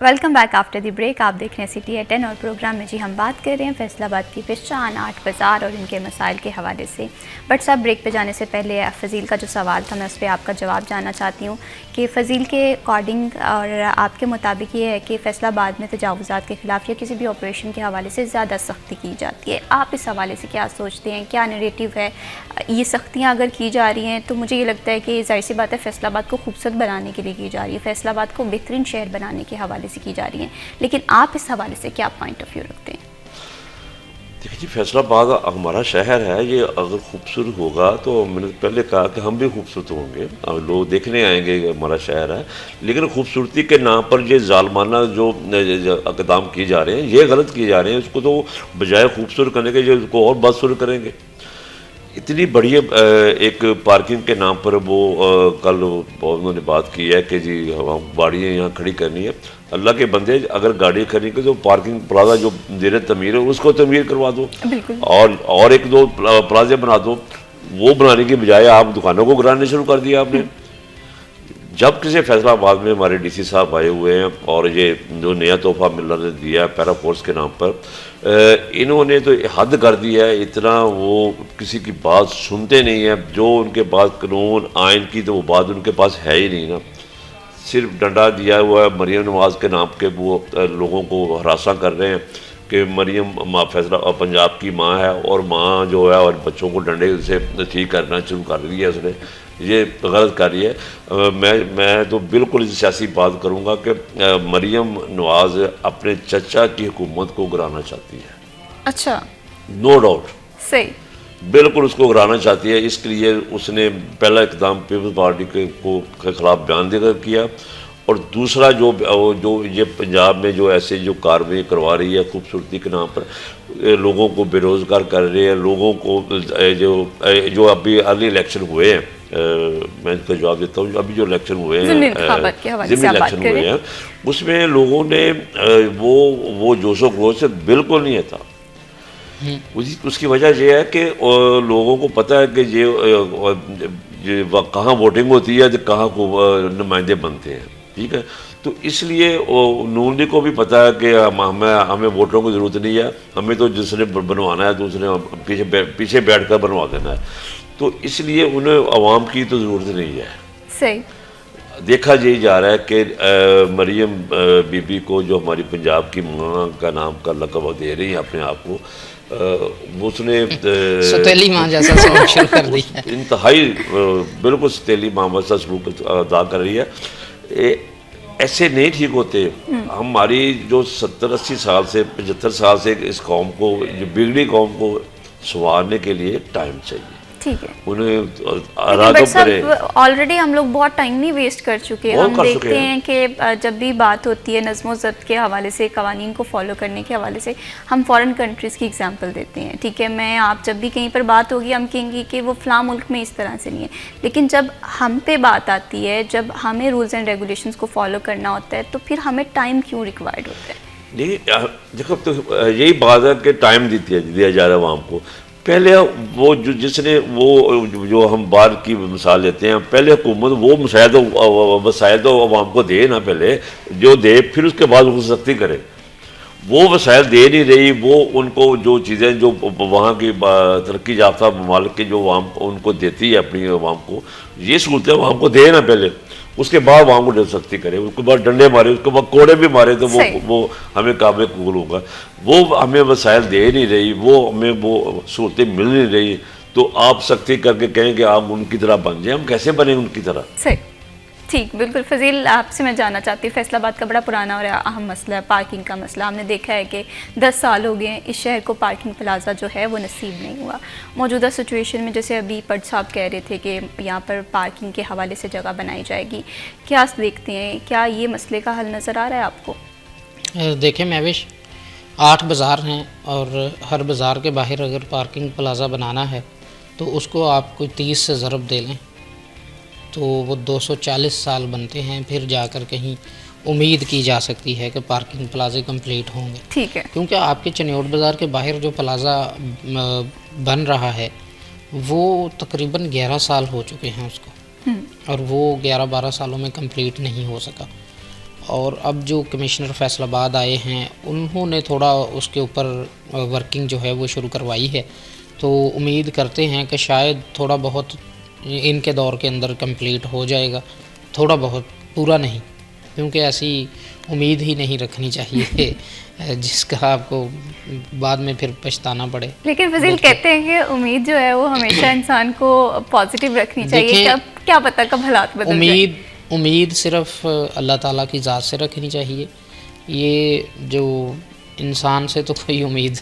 Welcome back after the break. आप देख रहे हैं सिटी एट 10 और प्रोग्राम में जी हम बात कर रहे हैं फैसलाबाद की पहचान, आठ बाज़ार और इनके मसाइल के हवाले से। बट साहब, ब्रेक पे जाने से पहले फ़ज़ील का जो सवाल था मैं उस पर आपका जवाब जानना चाहती हूँ कि फ़ज़ील के अकॉर्डिंग और आपके मुताबिक ये है कि फैसलाबाद में तजावुज़ात के ख़िलाफ़ या किसी भी ऑपरेशन के हवाले से ज़्यादा सख्ती की जाती है। आप इस हवाले से क्या सोचते हैं, क्या नैरेटिव है? ये सख्तियाँ अगर की जा रही हैं तो मुझे ये लगता है कि ज़ाहिर सी बात है फैसलाबाद को खूबसूरत बनाने के लिए की जा रही है, फैसलाबाद को बेहतरीन शहर बनाने के हवाले से की जा रही है, लेकिन आप इस हवाले से क्या पॉइंट ऑफ व्यू रखते हैं?
देखिए जी, फैसलाबाद हमारा शहर है, ये अगर खूबसूरत होगा तो मैंने पहले कहा कि हम भी खूबसूरत होंगे, लोग देखने आएंगे हमारा शहर है, लेकिन खूबसूरती के नाम पर ये जालमाना जो इक़दाम किए जा रहे हैं ये गलत किए जा रहे हैं। उसको तो बजाय खूबसूरत करने के जो उसको और बदसूरत करेंगे। इतनी बड़ी एक पार्किंग के नाम पर वो कल उन्होंने बात की है कि जी हम गाड़ियाँ यहाँ खड़ी करनी है। अल्लाह के बंदे, अगर गाड़ी खड़ी कर तो पार्किंग प्लाजा जो ज़ेर तमीर है उसको तमीर करवा दो, और एक दो प्लाजे बना दो। वो बनाने के बजाय आप दुकानों को गिराने शुरू कर दिया आपने। जब किसी फैसलाबाद में हमारे डीसी साहब आए हुए हैं और ये जो नया तोहफा मिलर ने दिया है पैरा फोर्स के नाम पर, इन्होंने तो हद कर दिया है। इतना वो किसी की बात सुनते नहीं है। जो उनके पास कानून आइन की तो वो बात उनके पास है ही नहीं ना। सिर्फ डंडा दिया हुआ है मरीम नवाज़ के नाम के, वो लोगों को हरासा कर रहे हैं कि मरीम फैसला पंजाब की माँ है और माँ जो है और बच्चों को डंडे से ठीक करना शुरू कर दिया है उसने। ये गलत कार्य है। मैं तो बिल्कुल इस सियासी बात करूँगा कि मरीम नवाज़ अपने चचा की हुकूमत को गिराना चाहती है।
अच्छा,
नो डाउट,
सही,
बिल्कुल उसको गिराना चाहती है। इसके लिए उसने पहला इक़दाम पीपल्स पार्टी के ख़िलाफ़ बयान देकर किया, और दूसरा जो ये पंजाब में जो ऐसे जो कार्रवाई करवा रही है खूबसूरती के नाम पर, लोगों को बेरोज़गार कर रही है, लोगों को जो अभी अर्ली इलेक्शन हुए हैं, मैं इसका जवाब देता हूँ। अभी जो इलेक्शन हुए हैं, ज़िमनी इलेक्शन हुए हैं, उसमें लोगों ने वो जोशो खरोश से बिल्कुल नहीं था। उसकी वजह यह है कि लोगों को पता है कि ये कहाँ वोटिंग होती है, कहाँ को नुमाइंदे बनते हैं, ठीक है। तो इसलिए नून लीग को भी पता है कि हमें वोटरों की ज़रूरत नहीं है, हमें तो जिसने बनवाना है तो उसने पीछे बैठ कर बनवा देना है। तो इसलिए उन्हें आवाम की तो ज़रूरत नहीं है। सही देखा यही जा रहा है कि मरीम बीबी को जो हमारी पंजाब की माँ का नाम का लक़ब दे रही है अपने आप को, उसने
सतीली माँ जैसा सलूक शुरू कर दिया।
इंतहाई बिल्कुल सतीली माँ जैसा सलूक अदा कर रही है। ऐसे नहीं ठीक होते। हमारी जो 70-80 साल से 75 साल से इस कौम को, जो बिगड़ी कौम को संवारने के लिए टाइम चाहिए। ठीक है, उन्हें
ऑलरेडी हम लोग बहुत टाइम नहीं वेस्ट कर चुके हैं। हम देखते हैं कि जब भी बात होती है नज़्म ज़ब्त के हवाले से, कवानीन को फॉलो करने के हवाले से, हम फॉरेन कंट्रीज़ की एग्जांपल देते हैं। ठीक है, मैं आप जब भी कहीं पर बात होगी हम कहेंगे कि वो फ़लाँ मुल्क में इस तरह से नहीं है, लेकिन जब हम पे बात आती है, जब हमें रूल्स एंड रेगुलेशंस को फॉलो करना होता है, तो फिर हमें टाइम क्यों रिक्वायर्ड होता है?
नहीं, देखो, तो यही बात है कि टाइम दिया जा रहा है आवाम को। पहले वो जिसने वो जो हम बाहर की मिसाल लेते हैं, पहले हुकूमत वो वसाइल तो आवाम को दे ना, पहले जो दे फिर उसके बाद उसको सख्ती करे। वो वसाइल दे नहीं रही, वो उनको जो चीज़ें जो वहाँ की तरक्की याफ्ता ममालिक की जो आवाम उनको देती है अपनी आवाम को, ये सहूलतें आवाम को दे ना पहले, उसके बाद वहाँ को सख्ती करे, उसके बाद डंडे मारे, उसके बाद कोड़े भी मारे, तो वो हमें काबिल कबूल होगा। वो हमें वसाइल दे नहीं रही, वो हमें वो सहूलतें मिल नहीं रही, तो आप सख्ती करके कहें कि आप उनकी तरह बन जाए। हम कैसे बने उनकी तरह?
सही, ठीक, बिल्कुल। फजील, आपसे मैं जानना चाहती हूँ, फैसलाबाद का बड़ा पुराना और अहम मसला है पार्किंग का मसला। हमने देखा है कि 10 साल हो गए हैं इस शहर को पार्किंग प्लाजा जो है वो नसीब नहीं हुआ। मौजूदा सिचुएशन में, जैसे अभी भट्ट साहब कह रहे थे कि यहाँ पर पार्किंग के हवाले से जगह बनाई जाएगी, क्या देखते हैं, क्या ये मसले का हल नज़र आ रहा है आपको?
देखें महविश, 8 बाज़ार हैं और हर बाज़ार के बाहर अगर पार्किंग प्लाजा बनाना है तो उसको आप कोई 30 से ज़रब दे लें तो वो 240 साल बनते हैं, फिर जाकर कहीं उम्मीद की जा सकती है कि पार्किंग प्लाजे कंप्लीट होंगे।
ठीक है।
क्योंकि आपके चनियोट बाज़ार के बाहर जो प्लाज़ा बन रहा है वो तकरीबन 11 साल हो चुके हैं उसको, और वो 11-12 सालों में कंप्लीट नहीं हो सका। और अब जो कमिश्नर फैसलाबाद आए हैं उन्होंने थोड़ा उसके ऊपर वर्किंग जो है वो शुरू करवाई है, तो उम्मीद करते हैं कि शायद थोड़ा बहुत इनके दौर के अंदर कंप्लीट हो जाएगा, थोड़ा बहुत, पूरा नहीं, क्योंकि ऐसी उम्मीद ही नहीं रखनी चाहिए जिसका आपको बाद में फिर पछताना पड़े।
लेकिन फजील कहते हैं कि उम्मीद जो है वो हमेशा इंसान को पॉजिटिव रखनी चाहिए।
देखिए,
क्या पता कब हालात बदल जाए।
उम्मीद सिर्फ अल्लाह ताला की ज़ात से रखनी चाहिए। ये जो इंसान से तो कोई उम्मीद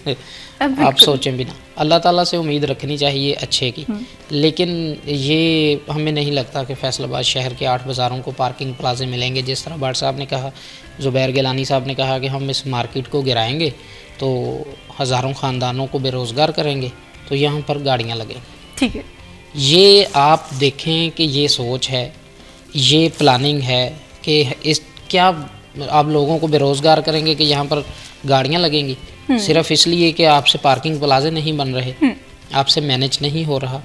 आप सोचें बिना, अल्लाह ताला से उम्मीद रखनी चाहिए अच्छे की। लेकिन ये हमें नहीं लगता कि फैसलाबाद शहर के 8 बाज़ारों को पार्किंग प्लाजे मिलेंगे। जिस तरह भाट साहब ने कहा, ज़ुबैर गिलानी साहब ने कहा कि हम इस मार्केट को गिराएंगे तो हज़ारों ख़ानदानों को बेरोज़गार करेंगे, तो यहाँ पर गाड़ियाँ लगेंगी।
ठीक है।
ये आप देखें कि ये सोच है, ये प्लानिंग है कि इस क्या आप लोगों को बेरोज़गार करेंगे कि यहाँ पर गाड़ियाँ लगेंगी सिर्फ इसलिए कि आपसे पार्किंग प्लाजे नहीं बन रहे, आपसे मैनेज नहीं हो रहा।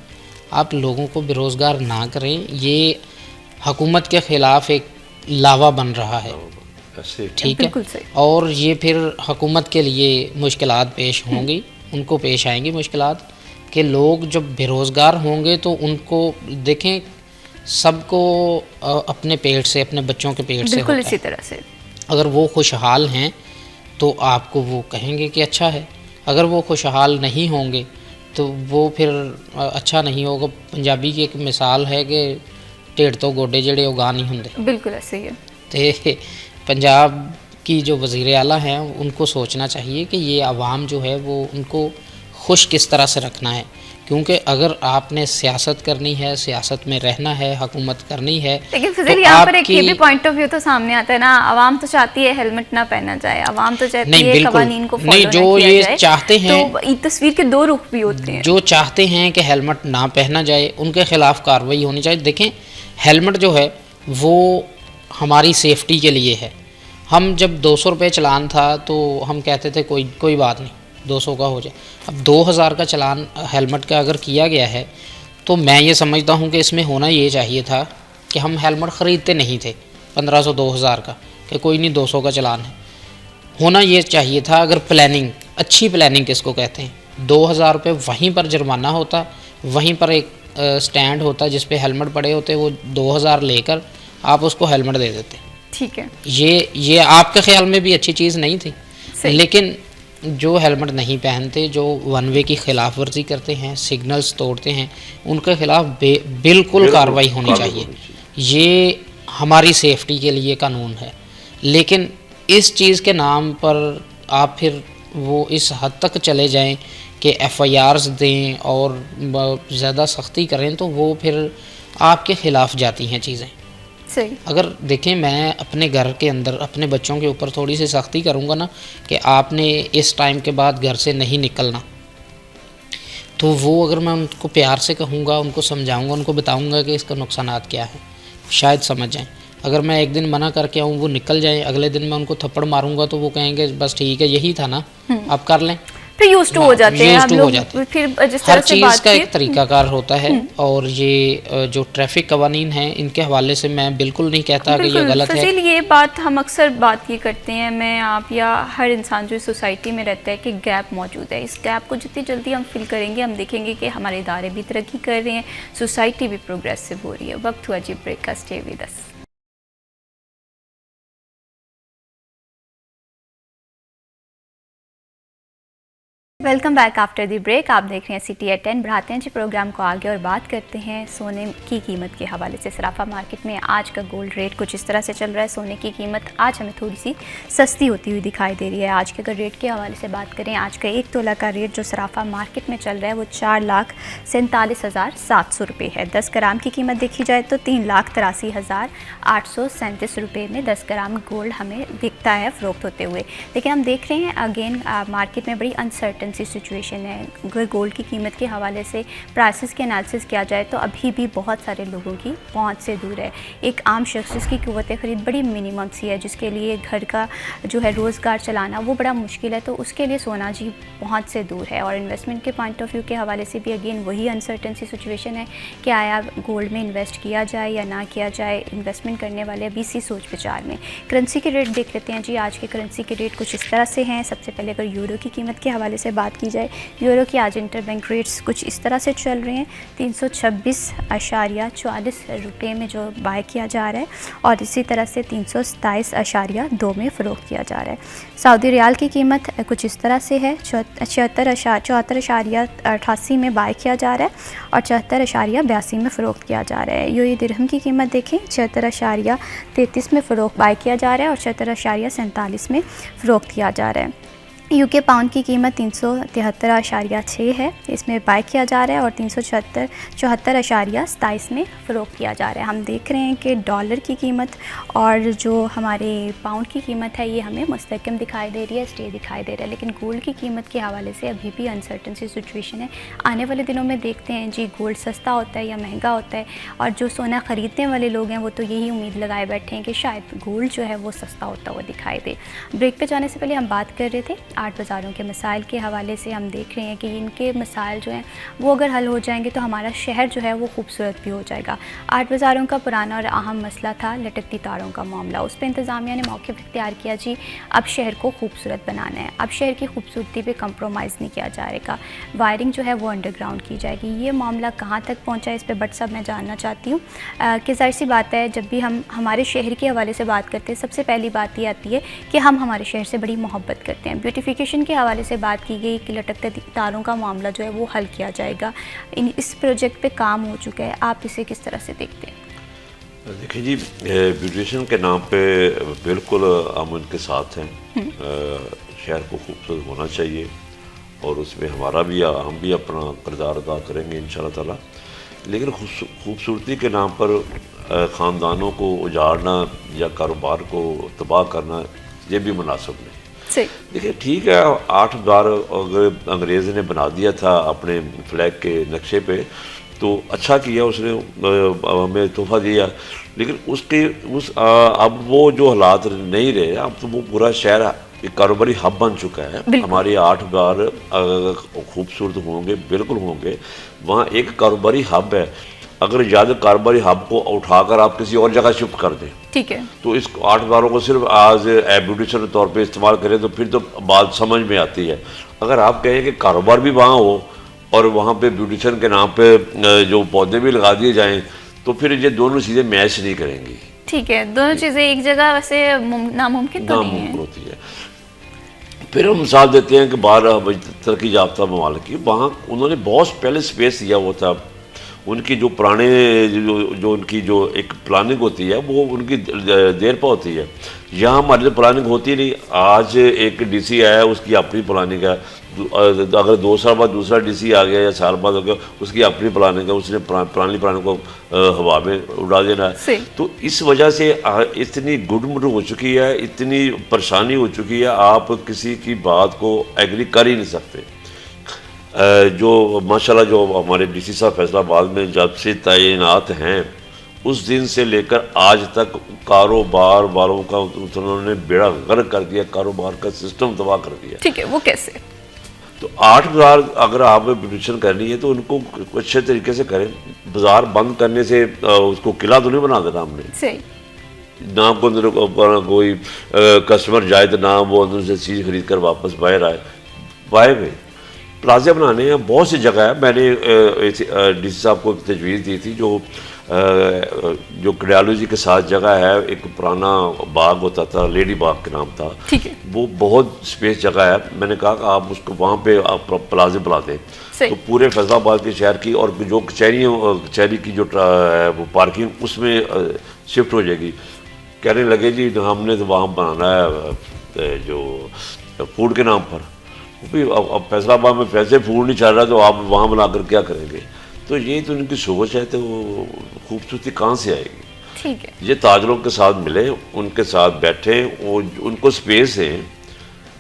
आप लोगों को बेरोज़गार ना करें, ये हुकूमत के ख़िलाफ़ एक लावा बन रहा है, ठीक है। और ये फिर हुकूमत के लिए मुश्किलात पेश होंगी, उनको पेश आएंगी मुश्किलात कि लोग जब बेरोज़गार होंगे तो उनको देखें, सबको अपने पेट से, अपने बच्चों के पेट से
बिल्कुल
होता
इसी
है।
तरह से
अगर वो खुशहाल हैं तो आपको वो कहेंगे कि अच्छा है, अगर वो खुशहाल नहीं होंगे तो वो फिर अच्छा नहीं होगा। पंजाबी की एक मिसाल है कि ढेड़ तो गोडे जड़े उगा नहीं होंगे।
बिल्कुल ऐसे ही है।
तो पंजाब की जो वज़ीर आला हैं उनको सोचना चाहिए कि ये आवाम जो है वो उनको खुश किस तरह से रखना है, क्योंकि अगर आपने सियासत करनी है, सियासत में रहना है, हुकूमत करनी है,
लेकिन फिर
तो
यहाँ पर एक ये भी पॉइंट ऑफ व्यू तो सामने आता है ना, आवाम तो चाहती है हेलमेट ना पहना जाए, आवाम तो चाहती है कवानीन को फॉलो
नहीं, जो
ना किया
ये
जाए।
चाहते हैं,
तो तस्वीर के दो रुख भी होते हैं।
जो चाहते हैं कि हेलमेट ना पहना जाए उनके खिलाफ कार्रवाई होनी चाहिए। देखें, हेलमेट जो है वो हमारी सेफ्टी के लिए है। हम जब 200 रुपये चलान था तो हम कहते थे कोई बात नहीं, 200 का हो जाए। अब 2000 का चलान हेलमेट का अगर किया गया है तो मैं ये समझता हूँ कि इसमें होना ये चाहिए था कि हम हेलमेट ख़रीदते नहीं थे 1500-2000 का, कि कोई नहीं 200 का चलान है। होना ये चाहिए था, अगर प्लानिंग, अच्छी प्लानिंग किसको कहते हैं, 2000 रुपये वहीं पर जुर्माना होता, वहीं पर एक स्टैंड होता जिस पे हेलमेट पड़े होते, वो 2000 लेकर आप उसको हेलमेट दे देते।
ठीक है।
ये आपके ख्याल में भी अच्छी चीज़ नहीं थी, लेकिन जो हेलमेट नहीं पहनते, जो वन वे की खिलाफ वर्जी करते हैं, सिग्नल्स तोड़ते हैं, उनके खिलाफ बिल्कुल कार्रवाई होनी चाहिए। ये हमारी सेफ्टी के लिए कानून है। लेकिन इस चीज़ के नाम पर आप फिर वो इस हद तक चले जाएं कि FIRs दें और ज़्यादा सख्ती करें, तो वो फिर आपके ख़िलाफ़ जाती हैं चीज़ें।
सही।
अगर देखें, मैं अपने घर के अंदर अपने बच्चों के ऊपर थोड़ी सी सख्ती करूँगा ना कि आपने इस टाइम के बाद घर से नहीं निकलना, तो वो अगर मैं उनको प्यार से कहूँगा, उनको समझाऊँगा, उनको बताऊँगा कि इसका नुकसानात क्या है, शायद समझ जाएं। अगर मैं एक दिन मना करके आऊँ, वो निकल जाएं, अगले दिन मैं उनको थप्पड़ मारूंगा तो वो कहेंगे बस ठीक है, यही था ना, आप कर लें,
फिर यूज्ड टू हो जाते हैं हम लोग। फिर जिस तरह
हर
से
चीज़
बात
का एक तरीकाकार होता है। और ये जो ट्रैफिक कवानीन हैं, इनके हवाले से मैं बिल्कुल नहीं कहता कि ये गलत है।
ये बात हम अक्सर बात ये करते हैं, मैं, आप या हर इंसान जो सोसाइटी में रहता है, कि गैप मौजूद है। इस गैप को जितनी जल्दी हम फिल करेंगे, हम देखेंगे कि हमारे इदारे भी तरक्की कर रहे हैं, सोसाइटी भी प्रोग्रेसिव हो रही है। वक्त हुआ जी ब्रेक का, stay with us. Welcome back after the break. आप देख रहे हैं सिटी एट 10। बढ़ाते हैं जी प्रोग्राम को आगे और बात करते हैं सोने की कीमत के हवाले से। सराफा मार्केट में आज का गोल्ड रेट कुछ इस तरह से चल रहा है। सोने की कीमत आज हमें थोड़ी सी सस्ती होती हुई दिखाई दे रही है। आज के अगर रेट के हवाले से बात करें, आज का 1 तोला का रेट जो सराफा मार्केट में चल रहा है वो 4,47,700 रुपये है। 10 ग्राम की कीमत देखी जाए तो 3,83,837 रुपये में 10 ग्राम गोल्ड हमें दिखता है फ़रोख्त होते हुए। लेकिन हम देख रहे हैं अगेन मार्केट में बड़ी अनसर्टन सी सिचुएशन है। अगर गोल्ड की कीमत के हवाले से प्राइसेस के एनालिसिस किया जाए तो अभी भी बहुत सारे लोगों की पहुंच से दूर है। एक आम शख्स जिसकी क़ुव्वत ख़रीद बड़ी मिनिमम सी है, जिसके लिए घर का जो है रोज़गार चलाना वो बड़ा मुश्किल है, तो उसके लिए सोना जी पहुंच से दूर है। और इन्वेस्टमेंट के पॉइंट ऑफ व्यू के हवाले से भी अगेन वही अनसर्टन सी सिचुएशन है कि आया गोल्ड में इन्वेस्ट किया जाए या ना किया जाए। इन्वेस्टमेंट करने वाले अभी इसी सोच विचार में। करेंसी के रेट देख लेते हैं जी। आज के करेंसी के रेट कुछ इस तरह से हैं। सबसे पहले अगर यूरो की कीमत के हवाले से बात की जाए, यूरो की आज इंटरबैंक रेट्स कुछ इस तरह से चल रहे हैं। 326.40 रुपये में जो बाय किया जा रहा है और इसी तरह से 327.2 में फ़रोख्त किया जा रहा है। सऊदी रियाल की कीमत कुछ इस तरह से है। 74.88 में बाय किया जा रहा है और 74.82 में फ़रोख्त किया जा रहा है। यूएई दिरहम की कीमत देखें, 74.33 में फ़रोख्त बाय किया जा रहा है और 74.47 में फ़रोख्त किया जा रहा है। यूके पाउंड की कीमत 373.6 है, इसमें बाय किया जा रहा है और 374.27 में फ़रोख्त किया जा रहा है। हम देख रहे हैं कि डॉलर की कीमत और जो हमारे पाउंड की कीमत है ये हमें मुस्तकम दिखाई दे रही है, स्टे दिखाई दे रहा है। लेकिन गोल्ड की कीमत के हवाले से अभी भी अनसर्टन सी सिचुएशन है। आने वाले दिनों में देखते हैं जी गोल्ड सस्ता होता है या महंगा होता है, और जो सोना ख़रीदने वाले लोग हैं वो तो यही उम्मीद लगाए बैठे हैं कि शायद गोल्ड जो है वो सस्ता होता हुआ दिखाई दे। ब्रेक पे जाने से पहले हम बात कर रहे थे 8 बाज़ारों के मसाइल के हवाले से। हम देख रहे हैं कि इनके मसाइल जो हैं वो अगर हल हो जाएंगे तो हमारा शहर जो है वो खूबसूरत भी हो जाएगा। 8 बाज़ारों का पुराना और अहम मसला था लटकती तारों का मामला। उस पर इंतज़ामिया ने मौक़िफ़ इख्तियार किया जी अब शहर को खूबसूरत बनाना है, अब शहर की खूबसूरती पे कंप्रोमाइज़ नहीं किया जाएगा, वायरिंग जो है वो अंडरग्राउंड की जाएगी। ये मामला कहाँ तक पहुँचा है इस पर बट साहब मैं जानना चाहती हूँ कि ज़ाहिर सी बात है जब भी हम हमारे शहर के हवाले से बात करते हैं सबसे पहली बात ये आती है कि हम हमारे शहर से बड़ी मोहब्बत करते हैं। ब्यूटिफिकेशन के हवाले से बात की गई कि लटकते तारों का मामला जो है वो हल किया जाएगा। इस प्रोजेक्ट पे काम हो चुका है, आप इसे किस तरह से देखते हैं?
देखिए जी, ब्यूटिशन के नाम पे बिल्कुल हम उनके साथ हैं। शहर को खूबसूरत होना चाहिए और उसमें हमारा भी हम भी अपना किरदार अदा करेंगे इंशाल्लाह ताला। लेकिन खूबसूरती के नाम पर ख़ानदानों को उजाड़ना या कारोबार को तबाह करना ये भी मुनासिब नहीं। देखिए ठीक है, 8 बार अगर अंग्रेज़ ने बना दिया था अपने फ्लैग के नक्शे पे तो अच्छा किया, उसने हमें तोहफ़ा दिया। लेकिन अब वो जो हालात नहीं रहे, अब तो वो पूरा शहर एक कारोबारी हब बन चुका है। हमारे 8 बार खूबसूरत होंगे, बिल्कुल होंगे। वहाँ एक कारोबारी हब है, अगर ज़्यादा कारोबारी हब को उठाकर आप किसी और जगह शिफ्ट कर दें, ठीक है, तो इस 8 बारों को सिर्फ आज ब्यूटिशन के तौर पे इस्तेमाल करें तो फिर तो बात समझ में आती है। अगर आप कहें कि कारोबार भी वहाँ हो और वहाँ पे ब्यूटिशन के नाम पे जो पौधे भी लगा दिए जाएं तो फिर ये दोनों चीज़ें मैच नहीं करेंगी। ठीक है, दोनों चीज़ें एक जगह वैसे नामुमकिन तो नहीं है। होती है। फिर हम मिसाल देते हैं कि बाहर तरक्की याफ्ता ममालिक की, वहाँ उन्होंने बहुत पहले स्पेस दिया हुआ था। उनकी जो पुराने जो उनकी जो एक प्लानिंग होती है वो उनकी देर पर होती है। यहाँ हमारी तो प्लानिंग होती नहीं। आज एक डीसी आया, उसकी अपनी प्लानिंग है। अगर 2 साल बाद दूसरा डीसी आ गया या साल बाद हो गया, उसकी अपनी प्लानिंग है, उसने पुरानी प्लानिंग को हवा में उड़ा देना है। तो इस वजह से इतनी गुडमुड हो चुकी है, इतनी परेशानी हो चुकी है, आप किसी की बात को एग्री कर ही नहीं सकते। जो माशाल्लाह जो हमारे डीसी साहब फैसलाबाद में जब से तैनात हैं उस दिन से लेकर आज तक कारोबार वालों का उन्होंने बेड़ा गर्क कर दिया, कारोबार का सिस्टम तबाह कर दिया। ठीक है, वो कैसे? तो 8 बाज़ार अगर आप ब्यूटिशन करनी है तो उनको अच्छे तरीके से करें। बाज़ार बंद करने से उसको किला तो नहीं बना देना हमने। सही ना को अंदर कोई कस्टमर जाए तो ना वो अंदर से चीज़ खरीद कर वापस बाहर आए। बाय में प्लाजा बनाने हैं, बहुत सी जगह है। मैंने डीसी साहब को तजवीज़ दी थी, जो कार्डियोलॉजी के साथ जगह है, एक पुराना बाग होता था, लेडी बाग के नाम था, ठीक है, वो बहुत स्पेस जगह है। मैंने कहा कि आप उसको वहाँ पे आप प्लाजे बुला दें तो पूरे फैसलाबाद के शहर की और जो कचहरी की जो वो पार्किंग उसमें शिफ्ट हो जाएगी। कहने लगे जी हमने तो वहाँ बनाना है जो फूड के नाम पर, भी अब फैसलाबाद में पैसे फूड नहीं चल रहा तो आप वहाँ बनाकर क्या करेंगे? तो यही तो उनकी सोच है, तो खूबसूरती कहाँ से आएगी? ठीक है, ये ताजरों के साथ मिले, उनके साथ बैठे, उनको स्पेस है।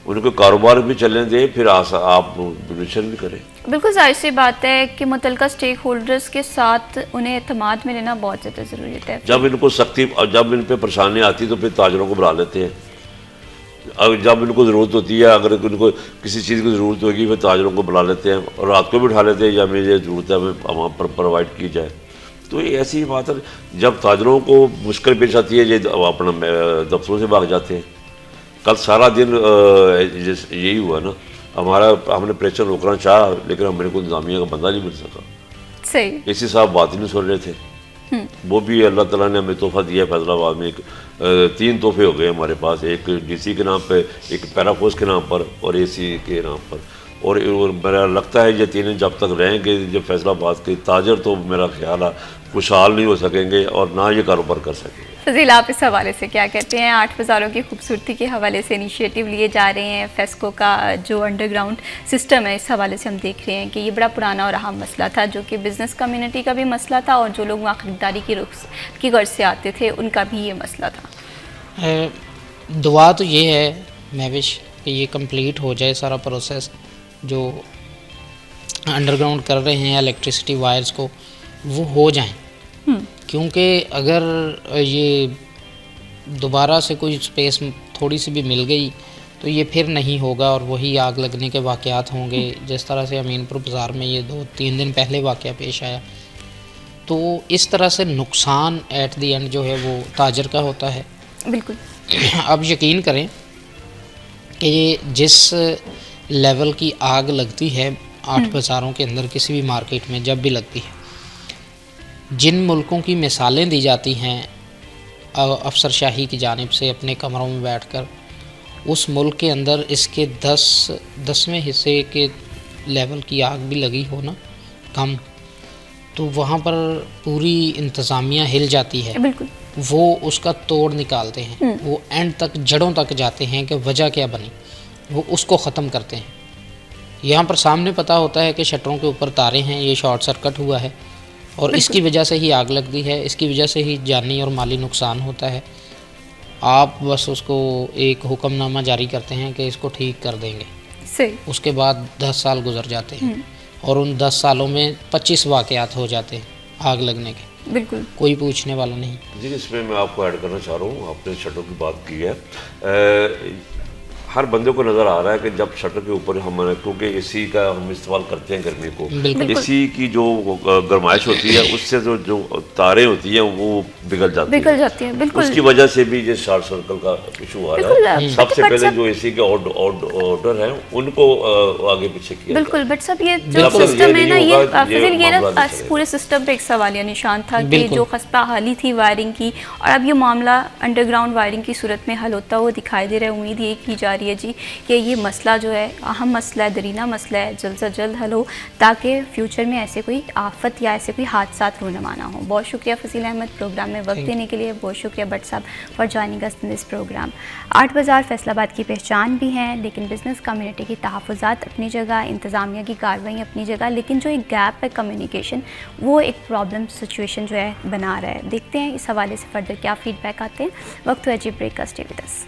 उनको कारोबार भी चलने दें, फिर आप डोनेशन भी करें।
बिल्कुल जाहिर सी बात है कि मुतल्लिका स्टेक होल्डर्स के साथ उन्हें एतमाद में लेना बहुत ज़्यादा ज़रूरी है।
जब इनको सख्ती, जब इन पे परेशानी आती है तो फिर ताजरों को बुला लेते हैं। जब इनको ज़रूरत होती है, अगर इनको किसी चीज़ की ज़रूरत होगी फिर ताजरों को बुला लेते हैं और रात को भी उठा लेते हैं, या मुझे ज़रूरत है हमें वहाँ पर प्रोवाइड की जाए। तो ये ऐसी बात है, जब ताजरों को मुश्किल पेश आती है ये अपना दफ्तरों से भाग जाते हैं। कल सारा दिन यही हुआ ना, हमने प्रेशर रोकना चाहा लेकिन हमारे को इंतजामिया का बंदा नहीं मिल सका।
सही।
इसी साहब बात ही नहीं सुन रहे थे। वो भी अल्लाह ताला ने हमें तोहफा दिया। फैसलाबाद में 3 तोहफे हो गए हमारे पास, एक डीसी के नाम पे, एक पैराफोर्स के नाम पर और एसी के नाम पर। और मेरा लगता है ये तीनों जब तक रहेंगे, जब फैसलाबाद के ताजर, तो मेरा ख्याल है खुशहाल नहीं हो सकेंगे और ना ये कारोबार कर सकेंगे।
फजील, आप इस हवाले से क्या कहते हैं? 8 बाज़ारों की खूबसूरती के हवाले से इनिशिएटिव लिए जा रहे हैं। फेस्को का जो अंडरग्राउंड सिस्टम है, इस हवाले से हम देख रहे हैं कि ये बड़ा पुराना और अहम मसला था, जो कि बिज़नेस कम्युनिटी का भी मसला था और जो लोग वहाँ ख़रीदारी की गर्ज से आते थे उनका भी ये मसला था।
दुआ तो ये है महविश कि ये कंप्लीट हो जाए सारा प्रोसेस, जो अंडरग्राउंड कर रहे हैं इलेक्ट्रिसिटी वायर्स को, वो हो जाएं। क्योंकि अगर ये दोबारा से कोई स्पेस थोड़ी सी भी मिल गई तो ये फिर नहीं होगा और वही आग लगने के वाक़यात होंगे, जिस तरह से अमीनपुर बाज़ार में ये 2-3 दिन पहले वाक़या पेश आया। तो इस तरह से नुकसान एट द एंड जो है वो ताजर का होता है।
बिल्कुल।
अब यकीन करें कि ये जिस लेवल की आग लगती है 8 बाज़ारों के अंदर, किसी भी मार्केट में जब भी लगती है, जिन मुल्कों की मिसालें दी जाती हैं अफसरशाही की जानिब से अपने कमरों में बैठकर, उस मुल्क के अंदर इसके 10वें हिस्से के लेवल की आग भी लगी हो ना कम, तो वहाँ पर पूरी इंतज़ामिया हिल जाती है।
बिल्कुल।
वो उसका तोड़ निकालते हैं, वो एंड तक, जड़ों तक जाते हैं कि वजह क्या बनी, वो उसको ख़त्म करते हैं। यहाँ पर सामने पता होता है कि शटरों के ऊपर तारे हैं, ये शॉर्ट सर्किट हुआ है और इसकी वजह से ही आग लगती है, इसकी वजह से ही जानी और माली नुकसान होता है। आप बस उसको एक हुक्मनामा जारी करते हैं कि इसको ठीक कर देंगे।
सही।
उसके बाद 10 साल गुजर जाते हैं और उन 10 सालों में 25 वाक़यात हो जाते हैं आग लगने के।
बिल्कुल।
कोई पूछने वाला नहीं।
जी, इसमें मैं आपको ऐड करना चाह रहा हूँ, आपने शटर की बात की है। हर बंदे को नज़र आ रहा है कि जब शटर के ऊपर हमारे, क्योंकि एसी का हम इस्तेमाल करते हैं गर्मी को, एसी की जो गर्माइश होती है उससे जो तारें होती हैं वो पिघल जाती हैं। बिल्कुल। उसकी वजह से भी ये शॉर्ट सर्किट का इशू आ रहा है। सबसे पहले जो एसी के ऑर्डर हैं उनको आगे पीछे किया।
बिल्कुल। बट सब ये जो सिस्टम है ना, ये पूरे सिस्टम पे एक सवालिया निशान था कि जो खस्ता हाली थी वायरिंग की, और अब ये मामला अंडरग्राउंड वायरिंग की सूरत में हल होता हुआ दिखाई दे रहा है। उम्मीद ये की जा रही है जी कि ये मसला जो है अहम मसला है, दरीना मसला है, जल्द से जल्द हल हो, ताकि फ्यूचर में ऐसे कोई आफत या ऐसे कोई हादसा रूनुमा ना हो। बहुत शुक्रिया फसील अहमद प्रोग्राम में वक्त देने के लिए। बहुत शुक्रिया भट्ट साहब for joining us in this programme. 8 बाज़ार फैसलाबाद की पहचान भी हैं, लेकिन बिज़नेस कम्युनिटी की तहफ़्फ़ुज़ात अपनी जगह, इंतज़ामिया की कार्रवाई अपनी जगह, लेकिन जो एक गैप है कम्युनिकेशन, वो एक प्रॉब्लम सिचुएशन जो है बना रहा है। देखते हैं इस हवाले से फर्दर क्या फीडबैक आते हैं। वक्त हुआ जी ब्रेक का, stay with us.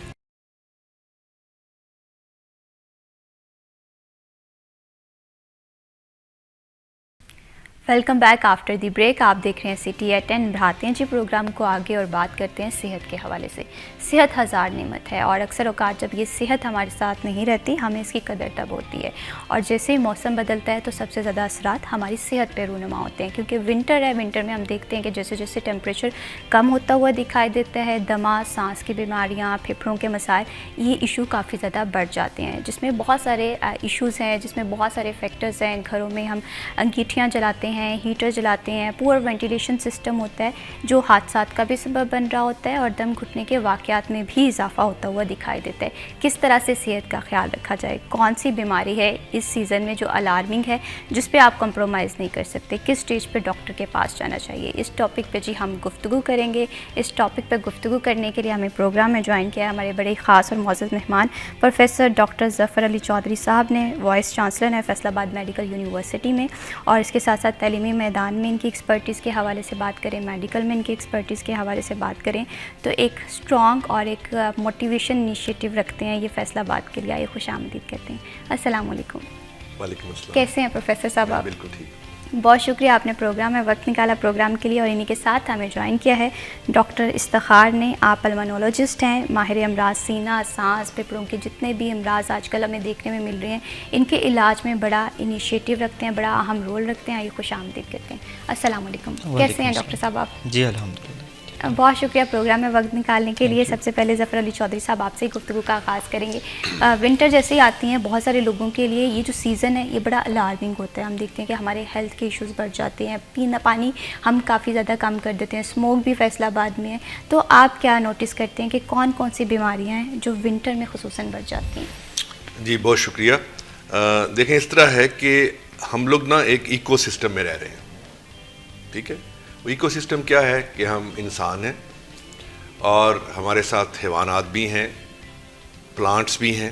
Welcome back after the break. आप देख रहे हैं सिटी एट 10। बढ़ाते हैं जी प्रोग्राम को आगे और बात करते हैं सेहत के हवाले से। सेहत हज़ार नेमत है और अक्सर औकात जब ये सेहत हमारे साथ नहीं रहती, हमें इसकी कदर तब होती है। और जैसे ही मौसम बदलता है तो सबसे ज़्यादा असरात हमारी सेहत पर रूनुमा होते हैं, क्योंकि विंटर है। विंटर में हम देखते हैं कि जैसे जैसे टेम्परेचर कम होता हुआ दिखाई देता है, दमा, सांस की बीमारियाँ, फेफड़ों के मसाइल, ये इशू काफ़ी ज़्यादा बढ़ जाते हैं, जिसमें बहुत सारे इशूज़ हैं, जिसमें बहुत सारे फैक्टर्स हैं। घरों में हम अंगीठियाँ जलाते हैं, हीटर जलाते हैं, पुअर वेंटिलेशन सिस्टम होता है जो हादसात का भी सबब बन रहा होता है और दम घुटने के वाक़यात में भी इजाफा होता हुआ दिखाई देता है। किस तरह से सेहत का ख्याल रखा जाए, कौन सी बीमारी है इस सीज़न में जो अलार्मिंग है, जिस पे आप कंप्रोमाइज़ नहीं कर सकते, किस स्टेज पे डॉक्टर के पास जाना चाहिए, इस टॉपिक पे जी हम गुफ्तगू करेंगे। इस टॉपिक पे गुफ्तगू करने के लिए हमें प्रोग्राम में ज्वाइन किया है हमारे बड़े ख़ास और मौजूद मेहमान प्रोफेसर डॉक्टर ज़फ़र अली चौधरी साहब ने, वाइस चांसलर हैं फैसलाबाद मेडिकल यूनिवर्सिटी में, और इसके साथ साथ तालीमी मैदान में इनकी एक्सपर्टीज़ के हवाले से बात करें, मेडिकल में इनकी एक्सपर्टीज़ के हवाले से बात करें, तो एक स्ट्रॉन्ग और एक मोटिवेशन इनिशिएटिव रखते हैं। ये फैसलाबाद के लिए आए खुशामदीद कहते हैं। अस्सलाम वालेकुम।
वालेकुम अस्सलाम।
कैसे हैं प्रोफेसर साहब आप?
बिल्कुल ठीक।
बहुत शुक्रिया, आपने प्रोग्राम में वक्त निकाला प्रोग्राम के लिए, और इन्हीं के साथ हमें ज्वाइन किया है डॉक्टर इफ्तिखार ने। आप पल्मोनोलॉजिस्ट हैं, माहिर अमराज सीना, सांस, फेफड़ों के जितने भी अमराज आजकल हमें देखने में मिल रहे हैं, इनके इलाज में बड़ा इनिशिएटिव रखते हैं, बड़ा अहम रोल रखते हैं। आइए खुशामदीद कहते हैं। अस्सलाम वालेकुम। कैसे हैं डॉक्टर साहब आप?
जी अल्हम्दुलिल्लाह।
बहुत शुक्रिया प्रोग्राम में वक्त निकालने के लिए। सबसे पहले ज़फ़र अली चौधरी साहब आपसे ही गुफ्तगू का आगाज़ करेंगे। विंटर जैसे ही आती हैं बहुत सारे लोगों के लिए ये जो सीज़न है ये बड़ा अलार्मिंग होता है। हम देखते हैं कि हमारे हेल्थ के इश्यूज़ बढ़ जाते हैं, पीना पानी हम काफ़ी ज़्यादा कम कर देते हैं, स्मोक भी फैसलाबाद में है। तो आप क्या नोटिस करते हैं कि कौन कौन सी बीमारियाँ हैं जो विंटर में खुसूसन बढ़ जाती हैं?
जी बहुत शुक्रिया। देखें, इस तरह है कि हम लोग ना एक इकोसिस्टम में रह रहे हैं, ठीक है। वो इकोसिस्टम क्या है कि हम इंसान हैं और हमारे साथ हैवानात भी हैं, प्लांट्स भी हैं,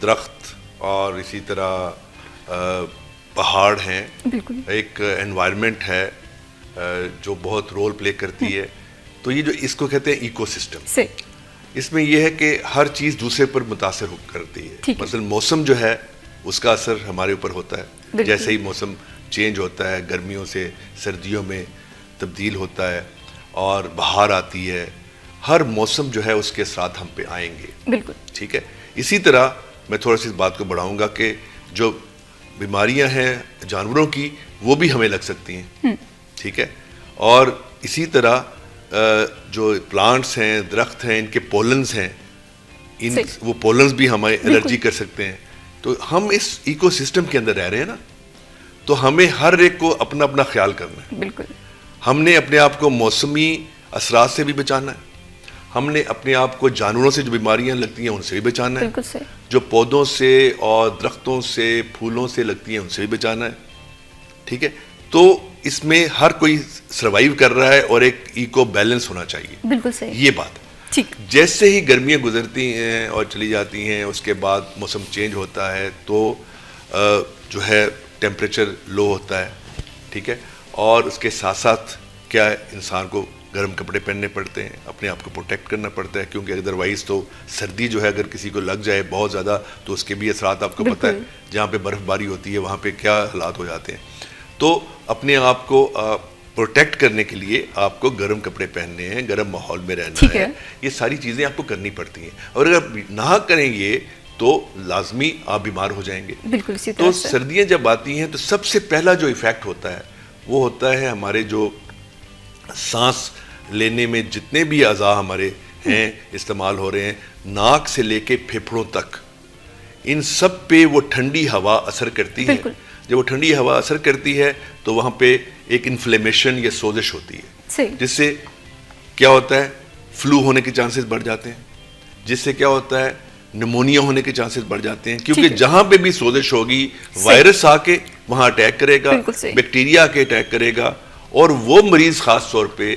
दरख्त और इसी तरह पहाड़ हैं।
बिल्कुल।
एक एनवायरनमेंट है जो बहुत रोल प्ले करती है। तो ये जो इसको कहते हैं इकोसिस्टम,
से
इसमें यह है कि हर चीज़ दूसरे पर मुतासर करती है। मसलन मौसम जो है उसका असर हमारे ऊपर होता है। जैसे ही मौसम चेंज होता है, गर्मियों से सर्दियों में तब्दील होता है और बहार आती है, हर मौसम जो है उसके साथ हम पे आएंगे।
बिल्कुल
ठीक है। इसी तरह मैं थोड़ा सी इस बात को बढ़ाऊंगा कि जो बीमारियां हैं जानवरों की वो भी हमें लग सकती हैं, ठीक है। और इसी तरह जो प्लांट्स हैं, दरख्त हैं, इनके पोलन्स हैं, वो पोलन्स भी हमें एलर्जी कर सकते हैं। तो हम इस इकोसिस्टम के अंदर रह रहे हैं ना, तो हमें हर एक को अपना अपना ख्याल करना है।
बिल्कुल।
हमने अपने आप को मौसमी असरात से भी बचाना है, हमने अपने आप को जानवरों से जो बीमारियां लगती हैं उनसे भी बचाना है,
बिल्कुल सही।
जो पौधों से और दरख्तों से, फूलों से लगती हैं उनसे भी बचाना है, ठीक है। तो इसमें हर कोई सर्वाइव कर रहा है और एक इको बैलेंस होना चाहिए।
बिल्कुल सही।
ये बात
ठीक।
जैसे ही गर्मियाँ गुजरती हैं और चली जाती हैं, उसके बाद मौसम चेंज होता है तो जो है टेम्परेचर लो होता है, ठीक है। और उसके साथ साथ क्या है, इंसान को गर्म कपड़े पहनने पड़ते हैं, अपने आप को प्रोटेक्ट करना पड़ता है, क्योंकि अदरवाइज़ तो सर्दी जो है अगर किसी को लग जाए बहुत ज़्यादा तो उसके भी असरात आपको पता है, जहाँ पे बर्फ़बारी होती है वहाँ पे क्या हालात हो जाते हैं। तो अपने आप को प्रोटेक्ट करने के लिए आपको गर्म कपड़े पहनने हैं, गर्म माहौल में रहना है, ये सारी चीज़ें आपको करनी पड़ती हैं। और अगर ना करेंगे तो लाजमी आप बीमार हो जाएंगे।
बिल्कुल।
तो सर्दियाँ जब आती हैं तो सबसे पहला जो इफ़ेक्ट होता है वो होता है हमारे जो सांस लेने में जितने भी अज़ा हमारे हैं इस्तेमाल हो रहे हैं, नाक से लेके फेफड़ों तक, इन सब पे वो ठंडी हवा असर करती है। जब वो ठंडी हवा असर करती है तो वहाँ पे एक इन्फ्लेमेशन या सोजिश होती है, जिससे क्या होता है, फ्लू होने के चांसेस बढ़ जाते हैं, जिससे क्या होता है, निमोनिया होने के चांसेस बढ़ जाते हैं, क्योंकि जहां पे भी सोजिश होगी वायरस आके वहां अटैक करेगा, बैक्टीरिया आके अटैक करेगा। और वो मरीज खास तौर पे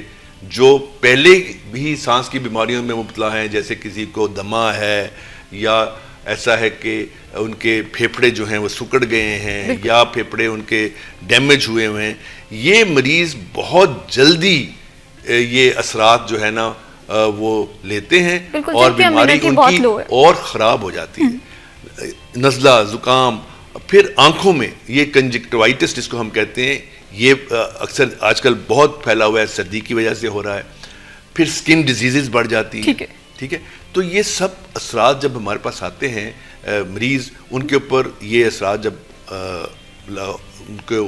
जो पहले भी सांस की बीमारियों में मुब्तला हैं, जैसे किसी को दमा है या ऐसा है कि उनके फेफड़े जो हैं वो सिकुड़ गए हैं या फेफड़े उनके डैमेज हुए हुए हैं, ये मरीज बहुत जल्दी ये असरात जो है ना वो लेते हैं और बीमारी उनकी और ख़राब हो जाती है। नज़ला, ज़ुकाम, फिर आंखों में ये कंजक्टिवाइटिस जिसको हम कहते हैं, ये अक्सर आजकल बहुत फैला हुआ है, सर्दी की वजह से हो रहा है। फिर स्किन डिजीज़ेस बढ़ जाती हैं, ठीक है। तो ये सब असरात जब हमारे पास आते हैं, मरीज़ उनके ऊपर ये असरात जब उनको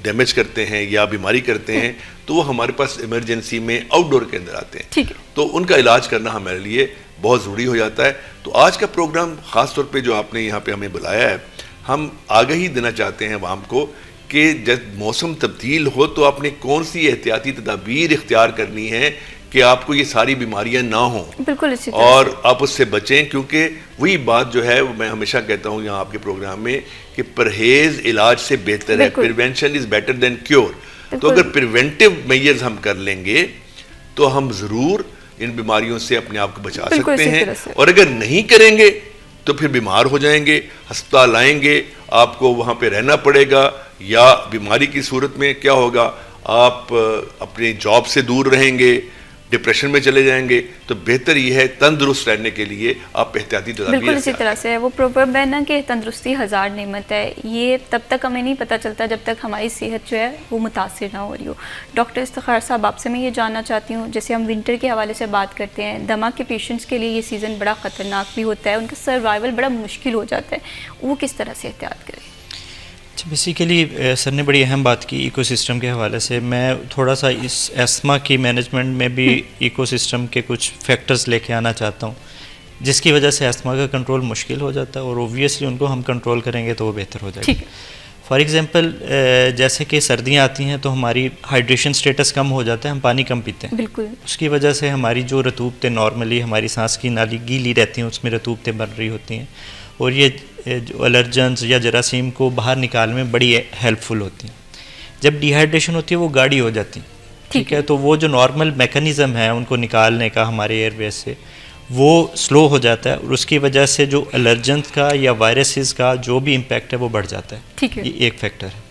डैमेज करते हैं या बीमारी करते हैं, तो वो हमारे पास इमरजेंसी में आउटडोर के अंदर आते हैं, तो उनका इलाज करना हमारे लिए बहुत ज़रूरी हो जाता है। तो आज का प्रोग्राम ख़ास तौर पे जो आपने यहाँ पे हमें बुलाया है, हम आगाही देना चाहते हैं आवाम को कि जब मौसम तब्दील हो तो आपने कौन सी एहतियाती तदाबीर इख्तियार करनी है कि आपको ये सारी बीमारियां ना हों, बिल्कुल, और आप उससे बचें। क्योंकि वही बात जो है मैं हमेशा कहता हूँ यहाँ आपके प्रोग्राम में कि परहेज इलाज से बेहतर है, prevention is better than cure. तो अगर प्रिवेंटिव मेजर्स हम कर लेंगे तो हम ज़रूर इन बीमारियों से अपने आप को बचा सकते हैं, और अगर नहीं करेंगे तो फिर बीमार हो जाएंगे, अस्पताल आएंगे, आपको वहाँ पे रहना पड़ेगा, या बीमारी की सूरत में क्या होगा, आप अपनी जॉब से दूर रहेंगे, डिप्रेशन में चले जाएंगे। तो बेहतर ये है तंदुरुस्त रहने के लिए आप एहतियाती तदाबीर
बिल्कुल इसी तरह से है। वो प्रोवर्ब है ना कि तंदुरुस्ती हज़ार नेमत है, ये तब तक हमें नहीं पता चलता जब तक हमारी सेहत जो है वो मुतासिर ना हो रही हो। डॉक्टर इफ्तिखार साहब, आपसे मैं ये जानना चाहती हूँ, जैसे हम विंटर के हवाले से बात करते हैं, दमा के पेशेंट्स के लिए ये सीज़न बड़ा ख़तरनाक भी होता है, उनका सर्वाइवल बड़ा मुश्किल हो जाता है, वो किस तरह से एहतियात करें?
अच्छा, बेसिकली सर ने बड़ी अहम बात की इकोसिस्टम के हवाले से। मैं थोड़ा सा इस एस्थमा की मैनेजमेंट में भी इकोसिस्टम के कुछ फैक्टर्स लेके आना चाहता हूँ, जिसकी वजह से एस्थमा का कंट्रोल मुश्किल हो जाता है, और ओब्वियसली उनको हम कंट्रोल करेंगे तो वो बेहतर हो जाएगा। फॉर एग्जांपल जैसे कि सर्दियाँ आती हैं तो हमारी हाइड्रेशन स्टेटस कम हो जाता है, हम पानी कम पीते हैं।
बिल्कुल।
उसकी वजह से हमारी जो रतूबतें नॉर्मली हमारी सांस की नाली गीली रहती हैं, उसमें रतूबतें बन रही होती हैं, और ये जो एलर्जेंस या जरासीम को बाहर निकालने में बड़ी हेल्पफुल होती हैं। जब डिहाइड्रेशन होती है वो गाढ़ी हो जाती है, ठीक है, तो वो जो नॉर्मल मैकेनिज़्म है उनको निकालने का हमारे एयरवेज से, वो स्लो हो जाता है, और उसकी वजह से जो एलर्जेंस का या वायरसेस का जो भी इम्पैक्ट है वो बढ़ जाता है।
ठीक है।
ये एक फैक्टर है।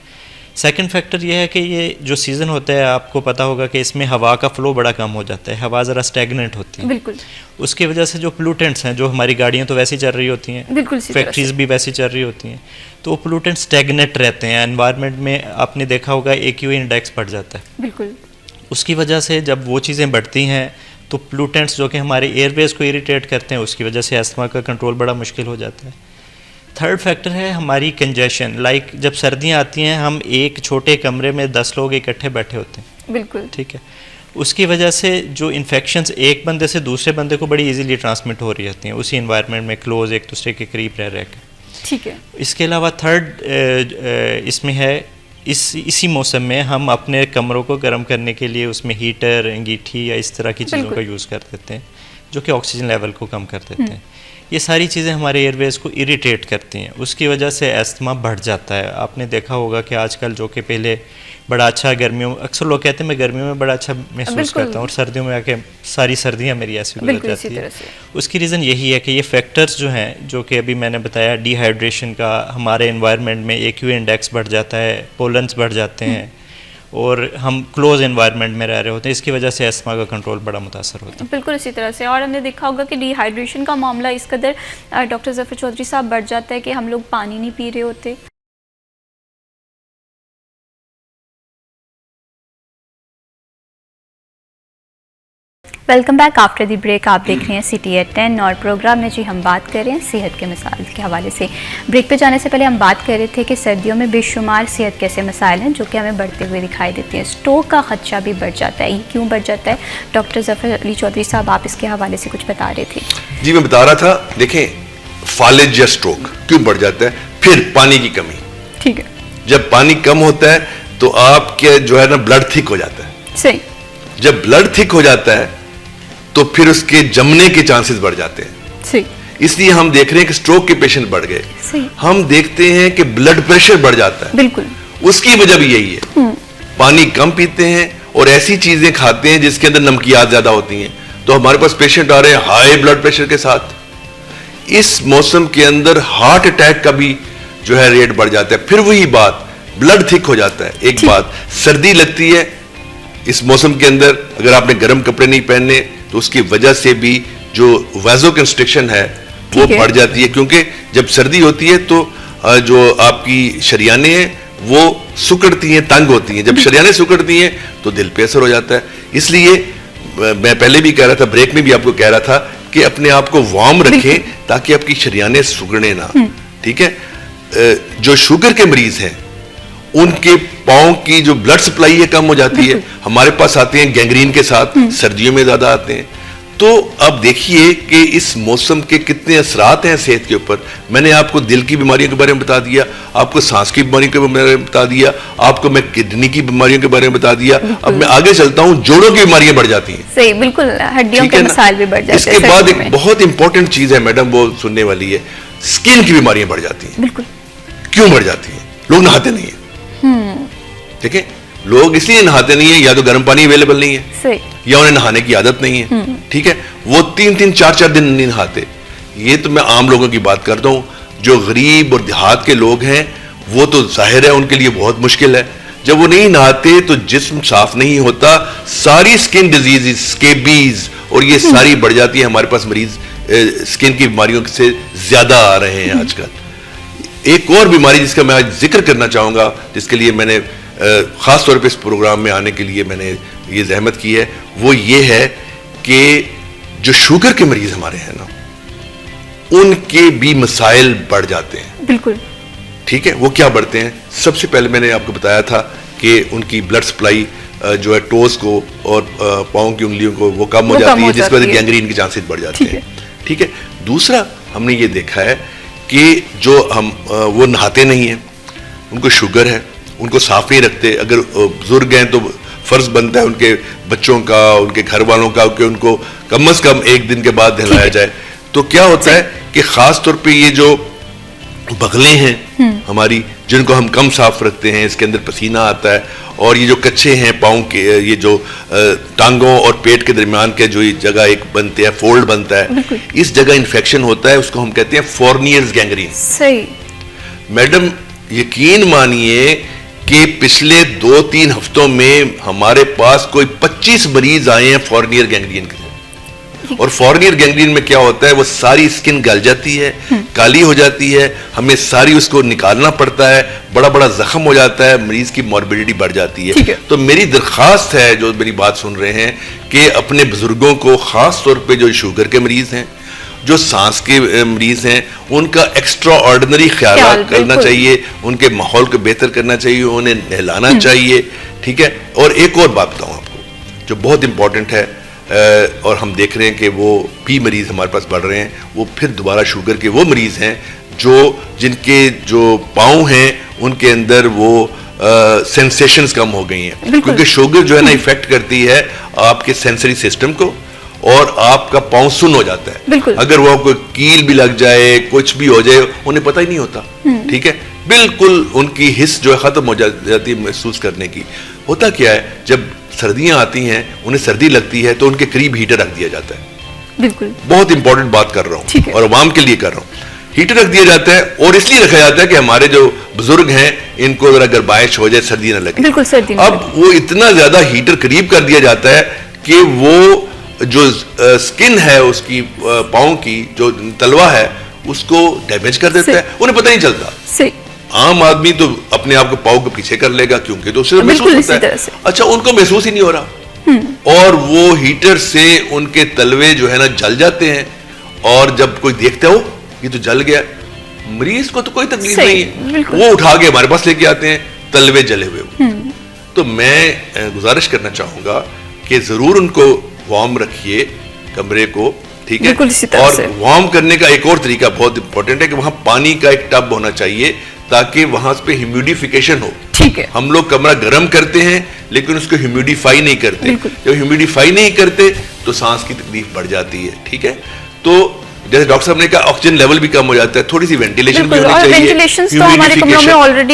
सेकंड फैक्टर ये है कि ये जो सीज़न होता है, आपको पता होगा कि इसमें हवा का फ्लो बड़ा कम हो जाता है, हवा ज़रा स्टैगनेंट होती है।
बिल्कुल।
उसकी वजह से जो पोल्यूटेंट्स हैं, जो हमारी गाड़ियाँ तो वैसी चल रही होती हैं,
बिल्कुल,
फैक्ट्रीज भी वैसी चल रही होती हैं, तो वो पोल्यूटेंट स्टैगनेट रहते हैं एनवायरनमेंट में। आपने देखा होगा AQI इंडेक्स बढ़ जाता है।
बिल्कुल।
उसकी वजह से जब वो चीज़ें बढ़ती हैं तो पोल्यूटेंट्स जो कि हमारे एयरवेज को इरिटेट करते हैं, उसकी वजह से एस्थमा का कंट्रोल बड़ा मुश्किल हो जाता है। थर्ड फैक्टर है हमारी कंजेशन। लाइक जब सर्दियाँ आती हैं, हम एक छोटे कमरे में 10 लोग इकट्ठे बैठे होते हैं।
बिल्कुल।
ठीक है, उसकी वजह से जो इन्फेक्शंस एक बंदे से दूसरे बंदे को बड़ी इजीली ट्रांसमिट हो रही होती हैं, उसी इन्वायरमेंट में क्लोज एक दूसरे के करीब रह के।
ठीक है।
इसके अलावा थर्ड इसमें है, इसी मौसम में हम अपने कमरों को गर्म करने के लिए उसमें हीटर, अंगीठी या इस तरह की चीज़ों का यूज़ कर देते हैं, जो कि ऑक्सीजन लेवल को कम कर देते हैं। ये सारी चीज़ें हमारे एयरवेज को इरिटेट करती हैं, उसकी वजह से एस्थमा बढ़ जाता है। आपने देखा होगा कि आजकल जो कि पहले बड़ा अच्छा गर्मियों में, अक्सर लोग कहते हैं मैं गर्मियों में बड़ा अच्छा महसूस करता हूँ, और सर्दियों में आके सारी सर्दियाँ मेरी ऐसी गुजर जाती है। उसकी रीज़न यही है कि ये फैक्टर्स जो हैं, जो कि अभी मैंने बताया, डिहाइड्रेशन का, हमारे एनवायरनमेंट में AQI इंडेक्स बढ़ जाता है, पोलन्स बढ़ जाते हैं, और हम क्लोज एनवायरनमेंट में रह रहे होते हैं, इसकी वजह से एस्थमा का कंट्रोल बड़ा मुतासर होता है।
बिल्कुल इसी तरह से। और हमने देखा होगा कि डिहाइड्रेशन का मामला इस कदर डॉक्टर ज़फ़र चौधरी साहब बढ़ जाता है कि हम लोग पानी नहीं पी रहे होते। Welcome back after the break. आप देख रहे हैं सिटी एट 10 और प्रोग्राम में जी हम बात कर रहे हैं सेहत के मसाइल के हवाले से। ब्रेक पे जाने से पहले हम बात कर रहे थे कि सर्दियों में बेशुमार सेहत के ऐसे मसाइल हैं जो कि हमें बढ़ते हुए दिखाई देते हैं। स्ट्रोक का खदशा भी बढ़ जाता है, ये क्यों बढ़ जाता है? डॉक्टर ज़फ़र अली चौधरी साहब, आप इसके हवाले से कुछ बता रहे थे।
जी, मैं बता रहा था, देखें, फालिज या स्ट्रोक क्यों बढ़ जाता है? फिर पानी की कमी।
ठीक है।
जब पानी कम होता है तो आपके जो है ना ब्लड थिक हो जाता है।
सही।
जब ब्लड थिक हो जाता है तो फिर उसके जमने के चांसेस बढ़ जाते हैं।
सही।
इसलिए हम देख रहे हैं कि स्ट्रोक के पेशेंट बढ़ गए।
सही।
हम देखते हैं कि ब्लड प्रेशर बढ़ जाता है।
बिल्कुल।
उसकी वजह भी यही है, पानी कम पीते हैं और ऐसी चीजें खाते हैं जिसके अंदर नमकियात ज्यादा होती हैं। तो हमारे पास पेशेंट आ रहे हैं हाई ब्लड प्रेशर के साथ। इस मौसम के अंदर हार्ट अटैक का भी जो है रेट बढ़ जाता है। फिर वही बात, ब्लड थिक हो जाता है। एक बात, सर्दी लगती है इस मौसम के अंदर, अगर आपने गर्म कपड़े नहीं पहनने तो उसकी वजह से भी जो वैसोकंस्ट्रिक्शन है वो बढ़ जाती है, क्योंकि जब सर्दी होती है तो जो आपकी शरियानें हैं वो सुकड़ती हैं, तंग होती हैं। जब शरियानें सुकड़ती हैं तो दिल पे असर हो जाता है। इसलिए मैं पहले भी कह रहा था, ब्रेक में भी आपको कह रहा था कि अपने आप को वार्म रखें ताकि आपकी शरियानें सुगड़े ना। ठीक है। जो शुगर के मरीज हैं उनके पाँव की जो ब्लड सप्लाई है कम हो जाती है। हमारे पास आते हैं गैंग्रीन के साथ, सर्दियों में ज्यादा आते हैं। तो अब देखिए कि इस मौसम के कितने असरात हैं सेहत के ऊपर। मैंने आपको दिल की बीमारियों के बारे में बता दिया, आपको सांस की बीमारियों के बारे में बता दिया, आपको मैं किडनी की बीमारियों के बारे में बता दिया। अब मैं आगे चलता हूं, जोड़ों की बीमारियां बढ़ जाती हैं।
सही, बिल्कुल, हड्डियों के मसाइल भी बढ़ जाते हैं।
इसके बाद एक बहुत इंपॉर्टेंट चीज है मैडम, वो सुनने वाली है, स्किन की बीमारियां बढ़ जाती हैं।
बिल्कुल।
क्यों बढ़ जाती हैं? लोग नहाते नहीं है। ठीक है, लोग इसलिए नहाते नहीं है, या तो गर्म पानी अवेलेबल नहीं है,
सही,
या उन्हें नहाने की आदत नहीं है। ठीक है, वो 3-3, 4-4 दिन नहीं नहाते। ये तो मैं आम लोगों की बात करता हूँ। जो गरीब और देहात के लोग हैं वो तो जाहिर है उनके लिए बहुत मुश्किल है। जब वो नहीं नहाते तो जिस्म साफ नहीं होता, सारी स्किन डिजीज, स्केबीज और ये सारी बढ़ जाती है। हमारे पास मरीज स्किन की बीमारियों से ज्यादा आ रहे हैं आजकल। एक और बीमारी जिसका मैं आज जिक्र करना चाहूंगा, जिसके लिए मैंने खास तौर पे इस प्रोग्राम में आने के लिए मैंने ये जहमत की है, वो ये है कि जो शुगर के मरीज हमारे हैं ना, उनके भी मसाइल बढ़ जाते हैं।
बिल्कुल
ठीक है, वो क्या बढ़ते हैं? सबसे पहले मैंने आपको बताया था कि उनकी ब्लड सप्लाई जो है टोस को और पाँव की उंगलियों को वो कम हो जाती है, जिसकी वजह से गैंग्रीन के चांसेस बढ़ जाते हैं। ठीक है, दूसरा हमने ये देखा है कि जो हम वो नहाते नहीं हैं, उनको शुगर है, उनको साफ नहीं रखते। अगर बुजुर्ग हैं तो फर्ज बनता है उनके बच्चों का, उनके घर वालों का, कि उनको कम से कम एक दिन के बाद नहलाया जाए। तो क्या होता है कि खास तौर पे ये जो बगलें हैं हमारी, जिनको हम कम साफ रखते हैं, इसके अंदर पसीना आता है, और ये जो कच्चे हैं पाँव के, ये जो टांगों और पेट के दरमियान के जो ये जगह एक बनते हैं, फोल्ड बनता है, इस जगह इन्फेक्शन होता है, उसको हम कहते हैं फोर्नियर्स गैंग्रीन।
सही
मैडम यकीन मानिए कि पिछले 2-3 हफ्तों में हमारे पास कोई 25 मरीज आए हैं फोर्नियर गैंग्रीन के। और फोर्नियर गैंग्रीन में क्या होता है, वो सारी स्किन गल जाती है, काली हो जाती है, हमें सारी उसको निकालना पड़ता है, बड़ा बड़ा जख्म हो जाता है, मरीज की मॉर्बिडिटी बढ़ जाती है। तो मेरी दरख्वास्त है, जो मेरी बात सुन रहे हैं, कि अपने बुजुर्गों को, खास तौर पे जो शुगर के मरीज हैं, जो सांस के मरीज हैं, उनका एक्स्ट्रा ऑर्डिनरी ख्याल करना चाहिए, उनके माहौल को बेहतर करना चाहिए, उन्हें नहलाना चाहिए। ठीक है, और एक और बात बताऊं आपको जो बहुत इंपॉर्टेंट है, और हम देख रहे हैं कि वो भी मरीज हमारे पास बढ़ रहे हैं, वो फिर दोबारा शुगर के वो मरीज हैं जिनके जो पाँव हैं उनके अंदर वो सेंसेशंस कम हो गई हैं, क्योंकि शुगर जो है ना इफेक्ट करती है आपके सेंसरी सिस्टम को, और आपका पाँव सुन्न हो जाता है। अगर वो कोई कील भी लग जाए, कुछ भी हो जाए, उन्हें पता ही नहीं होता। ठीक है, बिल्कुल उनकी हिस्स जो है खत्म हो जाती है महसूस करने की। होता क्या है, जब सर्दियां आती हैं, उन्हें सर्दी लगती है, तो उनके करीब हीटर रख दिया जाता है।
बिल्कुल
बहुत इंपॉर्टेंट बात कर रहा हूँ और अवाम के लिए कर रहा हूँ। हीटर रख दिया जाता है, और इसलिए रखा जाता है कि हमारे जो बुजुर्ग हैं, इनको अगर गर्माइश हो जाए, सर्दी ना लगे।
बिल्कुल सर्दी
अब वो इतना ज्यादा हीटर करीब कर दिया जाता है कि वो जो स्किन है उसकी पाँव की, जो तलवा है, उसको डैमेज कर देता है, उन्हें पता नहीं चलता।
सही।
आम आदमी तो अपने आप को पाँव के पीछे कर लेगा, क्योंकि तो उसे महसूस होता है। अच्छा, उनको महसूस ही नहीं हो रहा, और वो हीटर से उनके तलवे जो है ना जल जाते हैं, और जब कोई देखता हो ये तो जल गया, मरीज को तो कोई तकलीफ नहीं है, वो उठा के हमारे पास लेके आते हैं तलवे जले हुए। तो मैं गुजारिश करना चाहूंगा कि जरूर उनको वार्म रखिए कमरे को। ठीक है, और वार्म करने का एक और तरीका बहुत इंपॉर्टेंट है कि वहां पानी का एक टब होना चाहिए, ताकि वहां पे ह्यूमिडिफिकेशन हो।
ठीक है,
हम लोग कमरा गर्म करते हैं लेकिन उसको ह्यूमिडिफाई नहीं करते। जब ह्यूमिडिफाई नहीं करते तो सांस की तकलीफ बढ़ जाती है। ठीक है, तो जैसे डॉक्टर साहब ने कहा, ऑक्सीजन लेवल भी कम हो जाता है, थोड़ी सी वेंटिलेशन भी होनी चाहिए,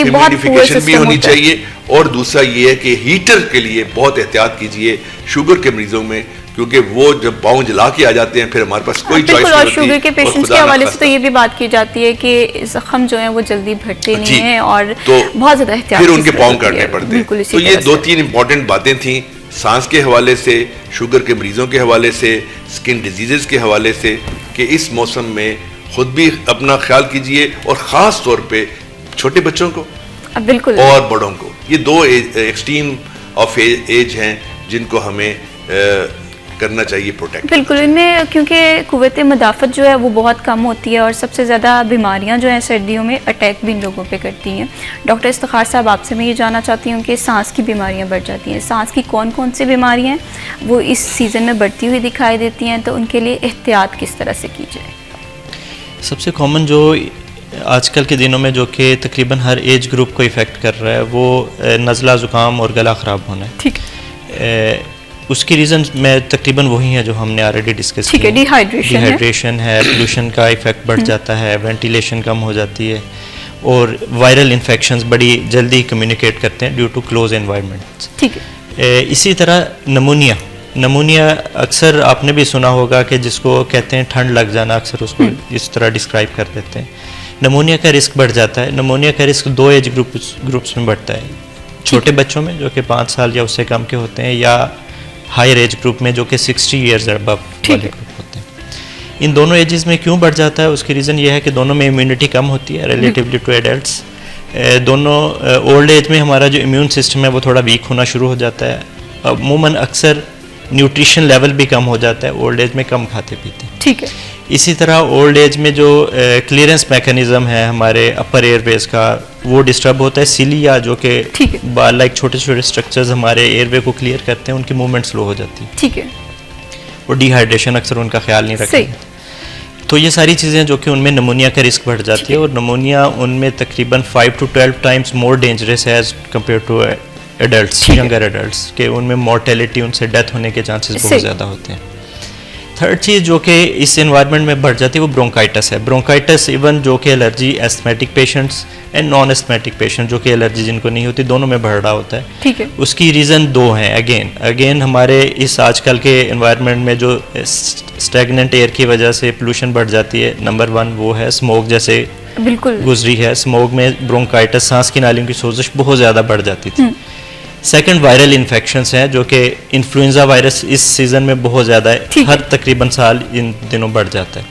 ह्यूमिडिफिकेशन भी होनी चाहिए। और दूसरा ये है कि हीटर के लिए बहुत एहतियात कीजिए शुगर के मरीजों में, क्योंकि वो जब पाँव जला के आ जाते हैं, फिर हमारे पास कोई चॉइस नहीं होती।
शुगर के पेशेंट्स के हवाले से तो ये भी बात की जाती है कि जख्म जो है वो जल्दी भरते नहीं हैं, और
तो
बहुत ज्यादा एहतियात
फिर उनके पाँव काटने पड़ते हैं। तो ये 2-3 इंपॉर्टेंट बातें थी, सांस के हवाले से, शुगर के मरीजों के हवाले से, स्किन डिजीजेस के हवाले से, कि इस मौसम में खुद भी अपना ख्याल कीजिए, और ख़ास तौर पे छोटे बच्चों को
बिल्कुल
और बड़ों को। ये 2 एक्सट्रीम ऑफ एज हैं जिनको हमें करना चाहिए प्रोटेक्ट।
बिल्कुल, इनमें क्योंकि कुव्वत मदाफ़त जो है वो बहुत कम होती है, और सबसे ज़्यादा बीमारियां जो हैं सर्दियों में अटैक भी इन लोगों पे करती हैं। डॉक्टर इफ्तिखार साहब, आपसे मैं ये जानना चाहती हूँ कि सांस की बीमारियां बढ़ जाती हैं, सांस की कौन कौन सी बीमारियां हैं वो इस सीज़न में बढ़ती हुई दिखाई देती हैं, तो उनके लिए एहतियात किस तरह से की जाए?
सबसे कॉमन जो आजकल के दिनों में जो कि तकरीबन हर एज ग्रुप को इफ़ेक्ट कर रहा है, वो नज़ला ज़ुकाम और गला ख़राब होना है।
ठीक,
उसकी रीज़न में तकरीबन वही है जो हमने ऑलरेडी डिस्कस किया। डिहाइड्रेशन है, पोल्यूशन का इफेक्ट बढ़ जाता है, वेंटिलेशन कम हो जाती है, और वायरल इन्फेक्शंस बड़ी जल्दी कम्युनिकेट करते हैं ड्यू टू क्लोज एनवायरनमेंट।
ठीक है,
इसी तरह नमूनिया नमूनिया अक्सर आपने भी सुना होगा कि जिसको कहते हैं ठंड लग जाना, अक्सर उसको इस तरह डिस्क्राइब कर देते हैं। नमूनिया का रिस्क बढ़ जाता है। नमूनिया का रिस्क 2 एज ग्रुप्स में बढ़ता है, छोटे बच्चों में जो कि 5 साल या उससे कम के होते हैं, या हायर एज ग्रुप में जो कि 60 ईयर्स अबव वाले ग्रुप होते हैं। इन दोनों एजेस में क्यों बढ़ जाता है, उसकी रीज़न ये है कि दोनों में इम्यूनिटी कम होती है रिलेटिवली टू एडल्ट्स। दोनों ओल्ड एज में हमारा जो इम्यून सिस्टम है वो थोड़ा वीक होना शुरू हो जाता है। अमूमन अक्सर न्यूट्रिशन लेवल भी कम हो जाता है, ओल्ड एज में कम खाते पीते हैं।
ठीक है।
इसी तरह ओल्ड एज में जो क्लियरेंस मैकेनिज्म है हमारे अपर एयरवेज का, वो डिस्टर्ब होता है। सिलिया जो कि बाल लाइक छोटे छोटे स्ट्रक्चर्स हमारे एयरवे को क्लियर करते हैं, उनकी मूवमेंट स्लो हो जाती है।
ठीक है।
और डिहाइड्रेशन अक्सर उनका ख्याल नहीं रखते। तो ये सारी चीज़ें जो कि उनमें नमूनिया का रिस्क बढ़ जाती है, और नमूनिया उनमें तकरीबन 5 to 12 टाइम्स मोर डेंजरस है as compare to adults, younger adults, के उनमें मोर्टेलिटी, उनसे डेथ होने के चांसेस बहुत ज़्यादा होते हैं। थर्ड चीज़ जो कि इस एनवायरनमेंट में बढ़ जाती है वो ब्रोंकाइटिस है। ब्रोंकाइटिस इवन जो कि allergy asthmatic patients and non asthmatic patient जो कि एलर्जी जिनको नहीं होती, दोनों में बढ़ रहा होता है।
ठीक है।
उसकी रीज़न 2 हैं। अगेन हमारे इस आजकल के एनवायरनमेंट में जो स्टैगनेंट एयर की वजह से पोल्यूशन बढ़ जाती है, नंबर 1 वो है स्मोक, जैसे
बिल्कुल
गुजरी है। स्मोक में ब्रोंकाइटिस, सांस की नालियों की सोजिश बहुत ज़्यादा बढ़ जाती थी। सेकंड वायरल इन्फेक्शंस हैं जो कि इन्फ्लुएंजा वायरस इस सीज़न में बहुत ज़्यादा है, हर तकरीबन साल इन दिनों बढ़ जाता है।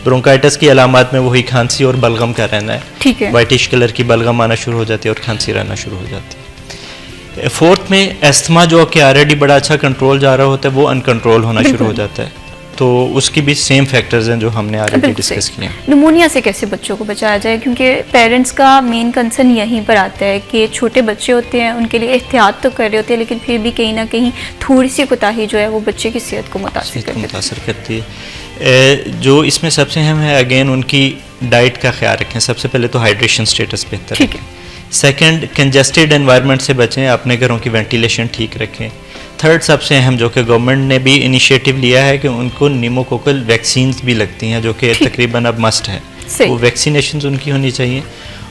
ब्रोंकाइटिस की अलामात में वही खांसी और बलगम का रहना है।
ठीक है।
वाइटिश कलर की बलगम आना शुरू हो जाती है और खांसी रहना शुरू हो जाती है। फोर्थ में एस्थमा जो कि ऑलरेडी बड़ा अच्छा कंट्रोल जा रहा होता है, वो अनकंट्रोल होना शुरू हो जाता है। तो उसकी भी सेम फैक्टर्स हैं जो हमने ऑलरेडी डिस्कस किए हैं।
निमोनिया से कैसे बच्चों को बचाया जाए, क्योंकि पेरेंट्स का मेन कंसर्न यहीं पर आता है कि छोटे बच्चे होते हैं, उनके लिए एहतियात तो कर रहे होते हैं, लेकिन फिर भी कहीं ना कहीं थोड़ी सी कोताही जो है वो बच्चे की सेहत को मुतासर
करती है। जो इसमें सबसे अहम है, अगेन उनकी डाइट का ख्याल रखें। सबसे पहले तो हाइड्रेशन स्टेटस बेहतर
ठीक है।
सेकंड, कंजेस्टेड एनवायरनमेंट से बचें, अपने घरों की वेंटिलेशन ठीक रखें। थर्ड सबसे अहम जो कि गवर्नमेंट ने भी इनिशिएटिव लिया है कि उनको निमोकोकल वैक्सीन्स भी लगती हैं जो कि तकरीबन अब मस्ट है, वो वैक्सीनेशन उनकी होनी चाहिए।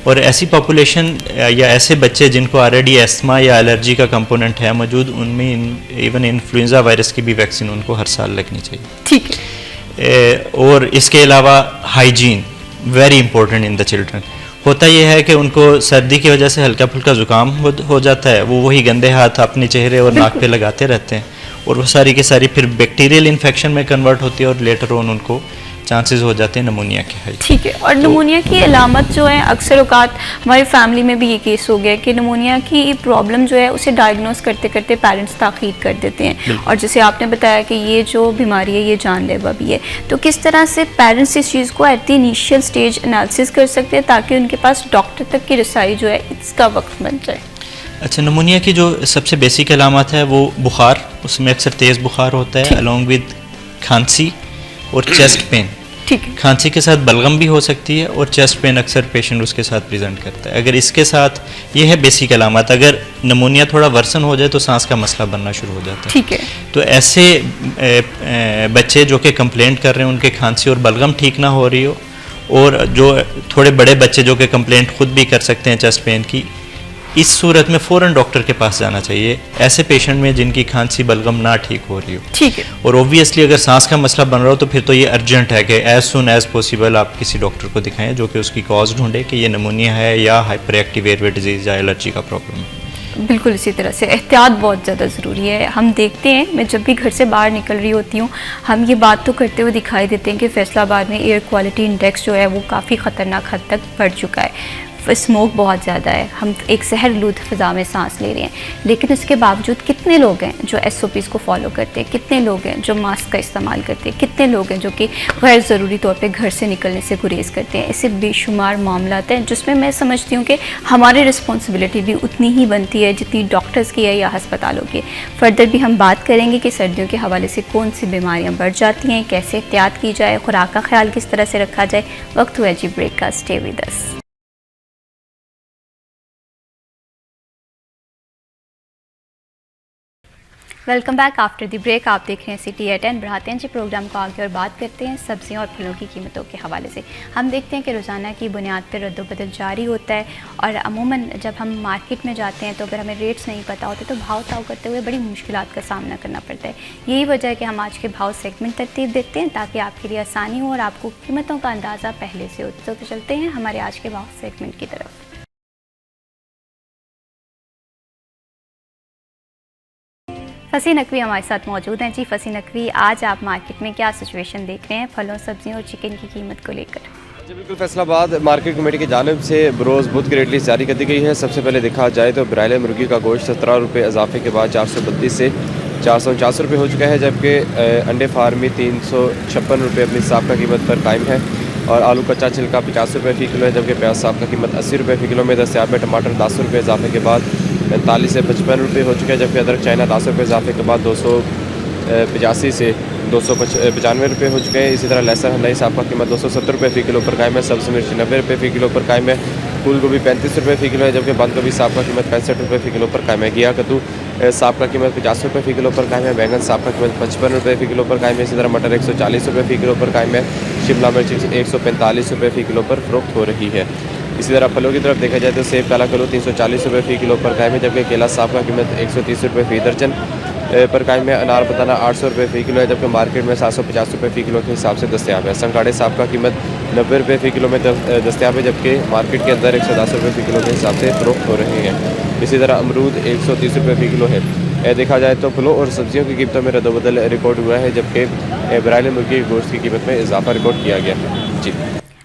और ऐसी पॉपुलेशन या ऐसे बच्चे जिनको ऑलरेडी एस्थमा या एलर्जी का कंपोनेंट है मौजूद, उनमें इवन इन्फ्लुएंजा वायरस की भी वैक्सीन उनको हर साल लगनी चाहिए।
ठीक
है। और इसके अलावा hygiene very important in the children. होता यह है कि उनको सर्दी की वजह से हल्का फुल्का ज़ुकाम हो जाता है, वो वही गंदे हाथ अपने चेहरे और नाक पे लगाते रहते हैं, और वो सारी की सारी फिर बैक्टीरियल इन्फेक्शन में कन्वर्ट होती है, और लेटर ऑन उनको चांसेस हो जाते हैं नमूनिया के।
ठीक है। और नमूनिया की अलामत जो है, अक्सर औकात हमारी फैमिली में भी ये केस हो गया कि नमूनिया की प्रॉब्लम जो है उसे डायग्नोस करते करते पेरेंट्स ताख़ीर कर देते हैं, और जैसे आपने बताया कि ये जो बीमारी है ये जानलेवा भी है, तो किस तरह से पेरेंट्स इस चीज़ को at the initial stage analysis कर सकते हैं ताकि उनके पास डॉक्टर तक की रसाई जो है इसका वक्त बन जाए।
अच्छा, नमूनिया की जो सबसे बेसिक अलामत है वो बुखार, उसमें अक्सर तेज़ बुखार होता है अलॉन्ग विद खांसी और चेस्ट पेन।
ठीक है।
खांसी के साथ बलगम भी हो सकती है, और चेस्ट पेन अक्सर पेशेंट उसके साथ प्रेजेंट करता है। अगर इसके साथ ये है बेसिक अलामत, अगर नमूनिया थोड़ा वर्सन हो जाए तो सांस का मसला बनना शुरू हो जाता है।
ठीक है।
तो ऐसे बच्चे जो कि कंप्लेंट कर रहे हैं, उनके खांसी और बलगम ठीक ना हो रही हो, और जो थोड़े बड़े बच्चे जो कि कंप्लेंट खुद भी कर सकते हैं चेस्ट पेन की, इस सूरत में फ़ौरन डॉक्टर के पास जाना चाहिए ऐसे पेशेंट में जिनकी खांसी बलगम ना ठीक हो रही हो। ठीक है। और ऑब्वियसली अगर सांस का मसला बन रहा हो तो फिर तो ये अर्जेंट है कि एज सुन एज पॉसिबल आप किसी डॉक्टर को दिखाएं जो कि उसकी कॉज ढूंढे कि ये नमूनिया है या हाइपर एक्टिव एयरवे डिजीज़ या एलर्जी का प्रॉब्लम है।
बिल्कुल इसी तरह से एहतियात बहुत ज़्यादा ज़रूरी है। हम देखते हैं, मैं जब भी घर से बाहर निकल रही होती हूँ, हम ये बात तो करते हुए दिखाई देते हैं कि फैसलाबाद में एयर क्वालिटी इंडेक्स जो है वो काफ़ी ख़तरनाक हद तक बढ़ चुका है, स्मोक बहुत ज़्यादा है, हम एक जहरलूद फ़िज़ा में सांस ले रहे हैं, लेकिन इसके बावजूद कितने लोग हैं जो SOPs को फॉलो करते हैं, कितने लोग हैं जो मास्क का इस्तेमाल करते हैं, कितने लोग हैं जो कि गैर ज़रूरी तौर पे घर से निकलने से गुरेज़ करते हैं। ऐसे बेशुमार मामला हैं जिसमें मैं समझती हूँ कि हमारी रिस्पॉन्सिबिलिटी भी उतनी ही बनती है जितनी डॉक्टर्स की है या हस्पतालों की। फर्दर भी हम बात करेंगे कि सर्दियों के हवाले से कौन सी बीमारियाँ बढ़ जाती हैं, कैसे एहतियात की जाए, खुराक का ख्याल किस तरह से रखा जाए। वक्त हुआ जी ब्रेक का, stay with us. Welcome back after the break. आप देख रहे हैं सिटी एट 10। बढ़ाते हैं जी प्रोग्राम को आगे और बात करते हैं सब्जियों और फलों की कीमतों के हवाले से। हम देखते हैं कि रोज़ाना की बुनियाद पर रद्दोबदल जारी होता है और अमूमन जब हम मार्केट में जाते हैं तो अगर हमें रेट्स नहीं पता होते तो भाव ताव करते हुए बड़ी मुश्किलात का सामना करना पड़ता है। यही वजह है कि हम आज के भाव सेगमेंट तरतीब देते हैं ताकि आपके लिए आसानी हो और आपको कीमतों का अंदाज़ा पहले से हो। तो चलते हैं हमारे आज के भाव सेगमेंट की तरफ। फसी नकवी हमारे साथ मौजूद हैं। जी फसी नकवी, आज आप मार्केट में क्या सिचुएशन देख रहे हैं फलों, सब्जियों और चिकन की कीमत को लेकर?
जी बिल्कुल, फैसलाबाद मार्केट कमेटी की जानिब से बरोज़ बुध की रेट लिस्ट जारी कर दी गई है। सबसे पहले देखा जाए तो ब्रायलर मुर्गी का गोश्त 17 रुपये इजाफे के बाद 432 से 449 रुपये हो चुका है, जबकि अंडे फार्मी 356 रुपये अपनी साबका कीमत पर कायम है और आलू कच्चा छिलका 50 रुपये फ़ी किलो है, जबकि प्याज साबका कीमत 80 रुपये फ़ी किलो में दस्तियाब है। टमाटर 10 रुपये इजाफे के बाद 45 से 55 रुपये हो चुके हैं, जबकि अदरक चाइना 10 रुपये इजाफे के बाद 285 से 295 रुपये हो चुके हैं। इसी तरह लहसुन नई साबका कीमत 270 रुपये फ़ी किलो पर कायम है। सब्ज़ी मिर्च 90 रुपये फ़ी किलो पर कायम है। फूल गोभी 35 रुपये फ़ी किलो है, जबकि बंद गोभी साबका कीमत 65 रुपये फ़ी किलो पर कायम है। घिया कद्दू साबका कीमत 50 रुपये फ़ी किलो पर कायम है। बैंगन साबका कीमत 55 रुपये फ़ी किलो पर कायम है। इसी तरह मटर 140 रुपये फ़ी किलो पर कायम है। शिमला मिर्च 145 रुपये फ़ी किलो पर फ़रोख्त हो रही है। इसी तरह फलों की तरफ देखा जाए तो सेब काला किलो 340 रुपये फ़ी किलो पर कायम है, जबकि केला साबका कीमत 130 रुपये फ़ी दर्जन पर कायम है। अनार बताना 800 रुपये फ़ी किलो है, जबकि मार्केट में 750 रुपये फ़ी किलो के हिसाब से दस्तियाब है। संगाड़े साबका कीमत 90 रुपये फ़ी किलो में दस्तियाब है, जबकि मार्केट के अंदर 110 रुपये फ़ी किलो के हिसाब से फ़रोख्त हो रहे हैं। इसी तरह अमरूद 130 रुपये फ़ी किलो है। देखा जाए तो फलों और सब्जियों की कीमतों में रद्दोबदल रिकॉर्ड हुआ है, जबकि ब्रायलर मुर्गी के गोश्त की कीमत में इजाफा रिकॉर्ड किया गया है। जी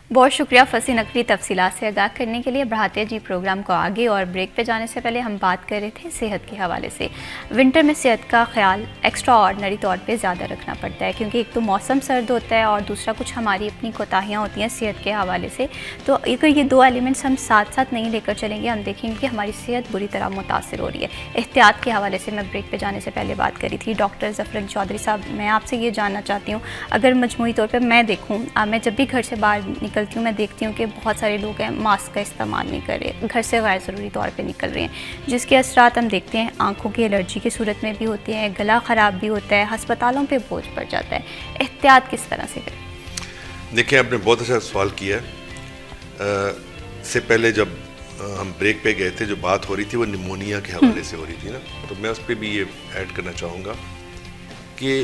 बहुत शुक्रिया फसी नकवी तफसीलात से आगाह करने के लिए। बढ़ाते जी प्रोग्राम को आगे और ब्रेक पे जाने से पहले हम बात कर रहे थे सेहत के हवाले से। विंटर में सेहत का ख्याल एक्स्ट्रा ऑर्डनरी तौर पे ज़्यादा रखना पड़ता है, क्योंकि एक तो मौसम सर्द होता है और दूसरा कुछ हमारी अपनी कोताहियाँ होती हैं सेहत के हवाले से। तो अगर ये दो एलिमेंट्स हम साथ साथ नहीं लेकर चलेंगे, हम देखेंगे कि हमारी सेहत बुरी तरह मुतासर हो रही है। एहतियात के हवाले से मैं ब्रेक पर जाने से पहले बात करी थी। डॉक्टर ज़फ़र चौधरी साहब, मैं आपसे ये जानना चाहती हूँ, अगर मजमूई तौर पर मैं देखूँ, मैं जब भी घर से बाहर निकलती हूँ मैं देखती हूँ कि बहुत सारे लोग हैं मास्क का इस्तेमाल नहीं कर रहे, घर से गैर ज़रूरी तौर पे निकल रहे हैं, जिसके असरात हम देखते हैं आंखों की एलर्जी की सूरत में भी होती है, गला ख़राब भी होता है, हस्पतालों पे बोझ पड़ जाता है। एहतियात किस तरह से करें?
देखिए, आपने बहुत अच्छा सवाल किया। से पहले जब हम ब्रेक पे गए थे, जो बात हो रही थी वो निमोनिया के हवाले से हो रही थी ना, तो मैं उस पर भी ये ऐड करना चाहूँगा कि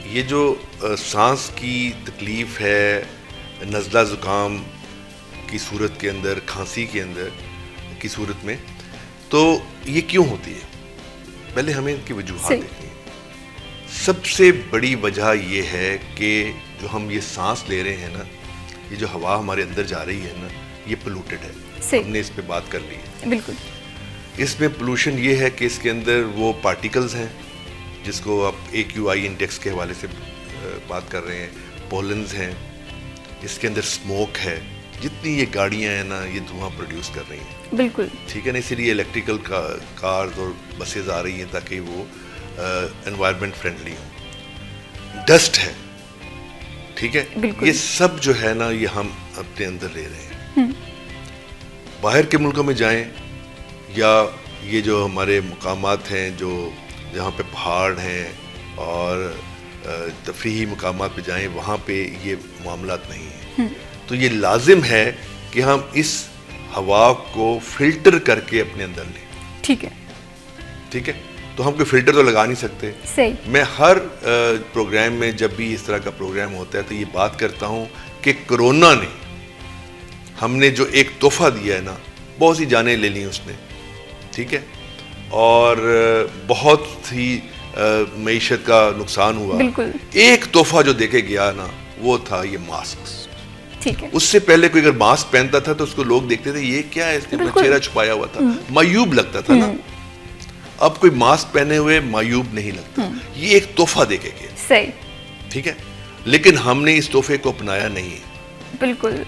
ये जो सांस की तकलीफ़ है, नज़ला ज़ुकाम की सूरत के अंदर, खांसी के अंदर की सूरत में, तो ये क्यों होती है? पहले हमें इनकी वजूहात देखनी है। सबसे बड़ी वजह ये है कि जो हम ये सांस ले रहे हैं ना, ये जो हवा हमारे अंदर जा रही है ना, ये पोल्यूटेड है। हमने इस पे बात कर ली है।
बिल्कुल।
इसमें पोल्यूशन ये है कि इसके अंदर वो पार्टिकल्स हैं जिसको आप AQI इंडेक्स के हवाले से बात कर रहे हैं, पोलन्स हैं, इसके अंदर स्मोक है। जितनी ये गाड़ियां हैं ना, ये धुआं प्रोड्यूस कर रही हैं।
बिल्कुल
ठीक है ना, इसीलिए इलेक्ट्रिकल कार्स और बसेज आ रही हैं ताकि वो एनवायरनमेंट फ्रेंडली हो। डस्ट है, ठीक है, ये सब जो है ना, ये हम अपने अंदर ले रहे हैं। बाहर के मुल्कों में जाएं या ये जो हमारे मुकामात हैं जो जहाँ पे पहाड़ हैं और तफरीही मुकामात पे जाएं, वहाँ पे ये मामलात नहीं है। तो ये लाजिम है कि हम इस हवा को फिल्टर करके अपने अंदर लें।
ठीक है,
ठीक है, तो हम कोई फिल्टर तो लगा नहीं सकते।
सही।
मैं हर प्रोग्राम में जब भी इस तरह का प्रोग्राम होता है तो ये बात करता हूँ कि कोरोना ने हमने जो एक तोहफा दिया है ना, बहुत सी जानें ले ली उसने, ठीक है, और बहुत ही मईशत का नुकसान हुआ।
बिल्कुल।
एक तोहफा जो देके गया ना, वो था ये मास्क।
ठीक है।
उससे पहले कोई अगर मास्क पहनता था तो उसको लोग देखते थे ये क्या है, इसने अपना चेहरा छुपाया हुआ था, मायूब लगता था ना। अब कोई मास्क पहने हुए मायूब नहीं लगता। ये एक तोहफा देके गया।
सही।
ठीक है, लेकिन हमने इस तोहफे को अपनाया नहीं है।
बिल्कुल।